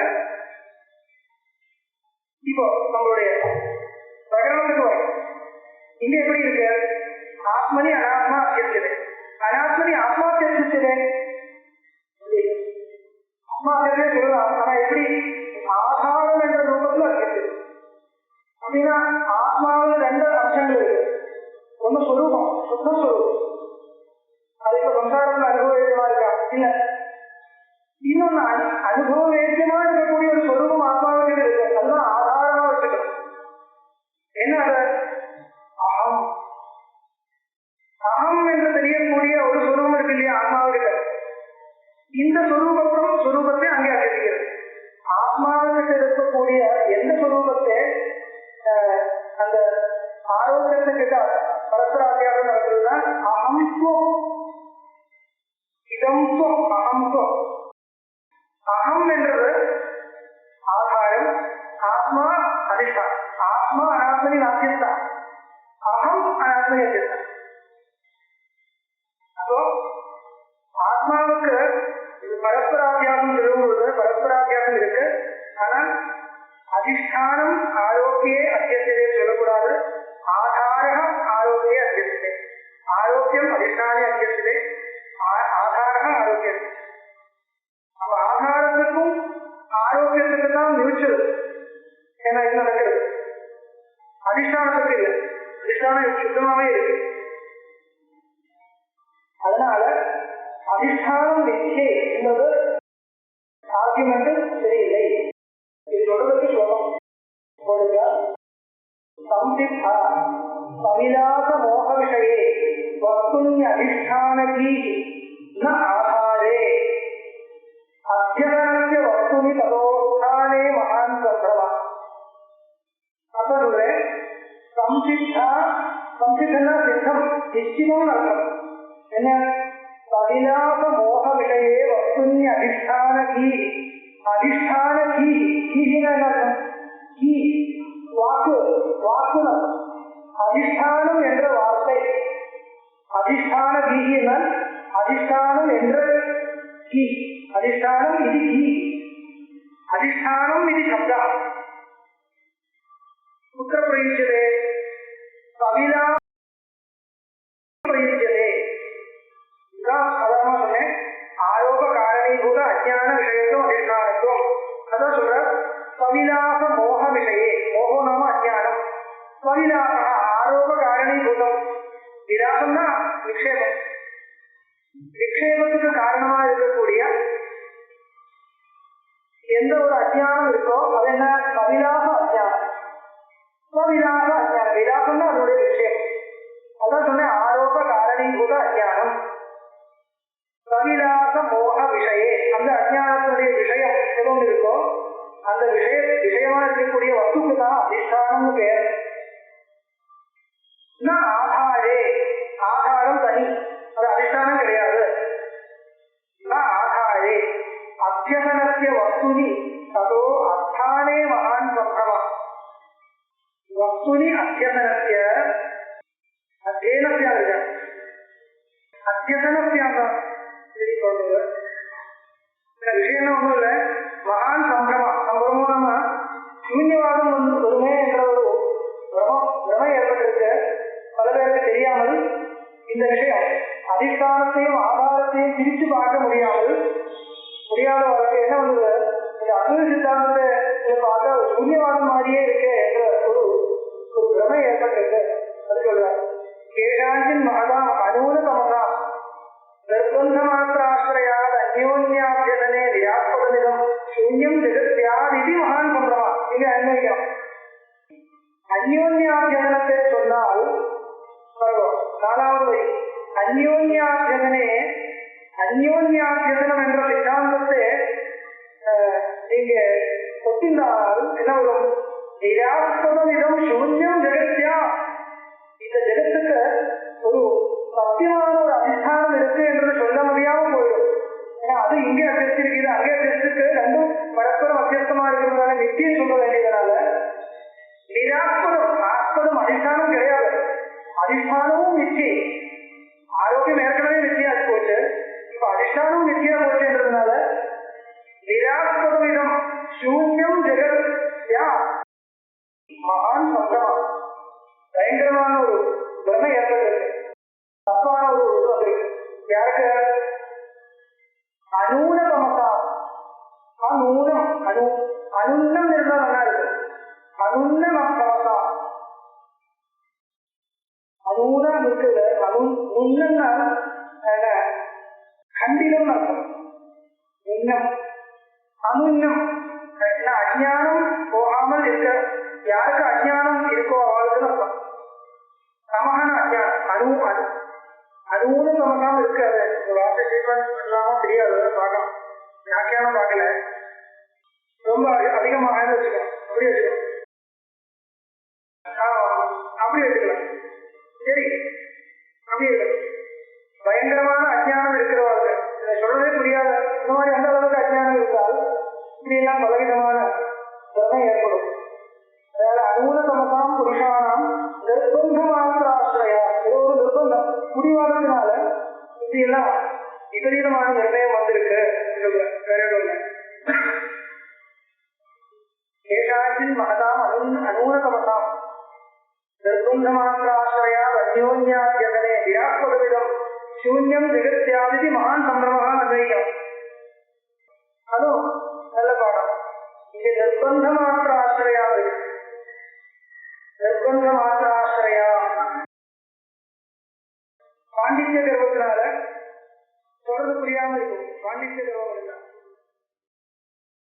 இப்போ நம்மளுடைய பிரகடனத்துக்கு வரும். இங்க எப்படி இருக்கு? ஆத்மனி அனாத்மா அத்தியத்தை, அனாத்மனி ஆத்மா அத்தியத்தை. ஆத்மா அத்தியத்தை சொல்லலாம், ஆனா எப்படி? ஆதாரம் என்ற ரூபத்தில் அத்தியத்தை. அப்படின்னா ஆத்மாவில் ரெண்டு அம்சங்கள் இருக்கு. ஒண்ணு சொரூபம், சுத்த சொரூபம், அது இப்ப சம்சாரத்துல அனுபவ வேத்தியமா இருக்கா? இல்ல. இன்னொன்னு அனுபவ வேத்தியமா இருக்கக்கூடிய ஒரு சொரூபம் ஆத்மாவுக்கு இருக்கு, அதுதான் ஆதாரமா வச்சுக்கணும். என்ன அது? அகம். அகம் என்று தெரியக்கூடிய ஒரு சொரூபம் இருக்கு இல்லையா ஆத்மாவுக்கு? இந்த சொரூபத்தை அங்கே அகற்றிக்கிறது. ஆத்மாவுக்கு இருக்கக்கூடிய எந்த சொரூபத்தை அந்த ஆரோக்கியத்துக்கிட்ட பரஸ்பராத்தியாசம் நடக்கிறதுதான் அகம்துவம், இதம்துவம், அகம்துவம். அகம் என்றது ஆதாரம், ஆத்மா அதிஷ்டானம். ஆத்மா அனாத்மனி நாத்தியத்தான், அகம் அனாத்மனி அத்தியத்தான். அப்போ இது பரஸ்பராத்தியாசம் சொல்லும் பொழுது பரஸ்பராத்தியாசம் இருக்கு. ஆனா அதிஷ்டானம் ஆரோக்கியே அத்தியசியதே சொல்லக்கூடாது. ஆதாரம் ஆரோக்கியே அத்தியசியதே. ஆரோக்கியம் அதிஷ்டானே அத்தியசியதே. ஆதாரம் ஆரோக்கியம். அப்ப ஆதாரத்துக்கும் ஆரோக்கியத்துக்கு தான் மியூச்சுவல். ஏன்னா இது நடக்கிறது. அதிஷ்டானத்துக்கு இல்லை. அதிஷ்டானம் சுத்தமாவே இருக்கு. அதனால அதிஷ்டானம் நிச்சய என்பது ஆர்குமெண்ட் சரியில்லை. இது சொல்றதுக்கு ஸ்லோகம் போடுங்க. சம்சித்தா சவிலாச மோக விஷயே வஸ்துன்ய அதிஷ்டானகீ ந ஆதாரே அத்தியனஸ்ய வஸ்துனி ததோஸ்தானே மகான் சம்பிரமா. அப்ப சொல்றேன், சம்சித்தா, சம்சித்தன்னா சித்தம், நிச்சயம் அர்த்தம் என்ன? சவிலாச மோக விஷயே வஸ்துன்ய அதிஷ்டானகீ. அதிஷ்டான கீ, கீனா என்ன அர்த்தம்? கீ வாக்கு, வாக்குனம். அதிஷ்டானம் என்ற வார்த்தை, அதிஷ்டான கீனால் அதிஷ்டானம் என்ற கீ. அதிஷ்டானம் இது கீ. அதிஷ்டானம் இது சப்தா குற்ற பிரயுஜ்யதே கவிலா பிரயுஜ்யதே. இதுதான் சாதாரணமா சொன்னேன். ஆரோப காரணீபூத அஜ்ஞான விஷயத்துவம் அதிஷ்டானத்துவம். அதான் சொல்ற கவிலாச மோக விஷயே. மோகோ நாம அஜ்ஞானம். கவிலாச ஆரோப காரணீபூதம். விலாசம்னா விக்ஷேபம். விக்ஷேபத்துக்கு காரணமா இருக்கக்கூடிய எந்த ஒரு அஜ்ஞானம் இருக்கோ அது என்ன? கவிலாச அஜ்ஞானம். விலாச அஜ்ஞானம். விலாசம்னா அதனுடைய விக்ஷேபம். அதான் சொன்னேன் ஆரோப காரணீபூத அஜ்ஞானம். கவிலாச மோக விஷயே, அந்த அஜ்ஞானத்தினுடைய விஷயம் எதுவும் இருக்கோ அந்த விஷயமா இருக்கக்கூடிய வஸ்துக்கு தான் அதிஷ்டானம்னு பேர். ஆதாரே, ஆதாரம் தனி, அது அதிஷ்டானம் கிடையாது. ஆதாரே அத்தியசனத்திய வஸ்துனி ததோ அஸ்தானே மகான் சம்பவா. வஸ்துனி அத்தியசனத்திய அத்தியனத்தியா இருக்க அத்தியசனத்தியாக விஷயம் ஒண்ணும் இல்ல. மகான் சம்பிரமா. சம்பிரமம் நம்ம சூன்யவாதம் வருமே என்ற ஒரு பிரமை ஏற்பட்டிருக்கு. பல பேருக்கு தெரியாமல் இந்த விஷயம் அதிஷ்டானத்தையும் ஆதாரத்தையும் பிரித்து பார்க்க முடியாதவருக்கு என்ன வந்தது? இந்த அத்வைத சித்தாந்தத்தை பார்த்தா சூன்யவாதம் மாதிரியே இருக்கு என்ற ஒரு பிரமை ஏற்பட்டிருக்கு. அது சொல்றாரு, கேஷாஞ்சின் மகதாம் அனூன தமதாம் நிர்பந்த மாத்திர ஆசிரியாத் அந்யோன்யாபியதனே வியாஸ்பதமிதம் சூன்யம் ஜெகத்யாதிதி மகான் சம்பிரமா. இங்க அன்வயிக்கிறோம். அந்யோன்யாபியதனத்தை சொன்னால் நாலாவது வரி. அந்யோன்யாபியதனே, அந்யோன்யாபியதனம் என்ற சித்தாந்தத்தை நீங்க ஒத்தினால் என்ன வரும்? நிராஸ்பதமிதம் சூன்யம் ஜெகத்யா. இந்த ஜெகத்துக்கு ஒரு சத்தியமான ஒரு அதிஷ்டானம் இருக்கு என்று சொல்ல முடியாம போயிடும். ஏன்னா அது இங்கே அத்தியஸ்திருக்கு, அங்கே அத்தியஸ்திருக்கு, ரெண்டும் பரஸ்பரம் அத்தியஸ்தமா இருக்கிறதுனால நித்தியம் சொல்ல வேண்டியதுனால நிராஸ்பதம். ஆஸ்பதம் அதிஷ்டானம் கிடையாது. அதிஷ்டானமும் நிச்சயம். ஆரோக்கியம் ஏற்கனவே நிச்சயாச்சு போச்சு, இப்ப அதிஷ்டானமும் நிச்சயா போச்சுன்றதுனால நிராஸ்பதமிதம் சூன்யம் ஜெகத் யா மகான் சம்பவம். பயங்கரமான ஒரு பிரமை ஏற்பட்டிருக்கு. தப்பான ஒரு வந்து யாருக்கு? அனூன தமசா. அநூனம் அனுன்னம் இருந்தா நல்லா இருக்கு. அனுன்னம் தமசா. அனூனம் இருக்குது. அனுன்னம்னா கண்டினம் அர்த்தம். உன்னம் அனுன்னம் அஜ்ஞானம் போகாமல் இருக்க. யாருக்கு அஜ்ஞானம் இருக்கோ அவளுக்கு அர்த்தம். சமகான அஜ்ஞானம் அனூன சமகாம இருக்காது. வார்த்தை சீக்வன்ஸ் இல்லாம தெரியாது. பார்க்கலாம், வியாக்கியானம் பார்க்கல, ரொம்ப அதிகமாக வச்சுக்கலாம். அப்படி வச்சுக்கலாம், அப்படி வச்சுக்கலாம். சரி, அப்படி இருக்கு. பயங்கரமான அஜ்ஞானம் இருக்கிறவர்கள் இதை சொல்றதே புரியாத இந்த மாதிரி அந்த அளவுக்கு அஜ்ஞானம் இருந்தால் இப்படி எல்லாம் பலவிதமான பிரமை ஏற்படும். அதனால அனூன சமகாம் புருஷானாம் நிர்பந்த மாத்திர ஆசிரியா. ஏதோ ஒரு நிர்பந்தம் முடிவாதத்தினால இப்படி எல்லாம் விபரீதமான நிர்ணயம் வந்திருக்கு. வித்யாசின் மகதாம் அனூனதமசாம் நிர்பந்தமாத்திராசிரயா அந்யோன்யாத்யதனே வியாத்மகவிதம் சூன்யம் ஜெகத்யாதிதி மகான் சம்பிரமகா அத்வைதம். அதுவும் நல்ல பாடம். இங்கே நிர்பந்த மாத்திர ஆசிரியா நிர்பந்த மாத்திர ஆசிரியா பாண்டித்ய கர்வத்தினால தொடர்ந்து புரியாமல் இருக்கும். பாண்டித்ய கர்வம்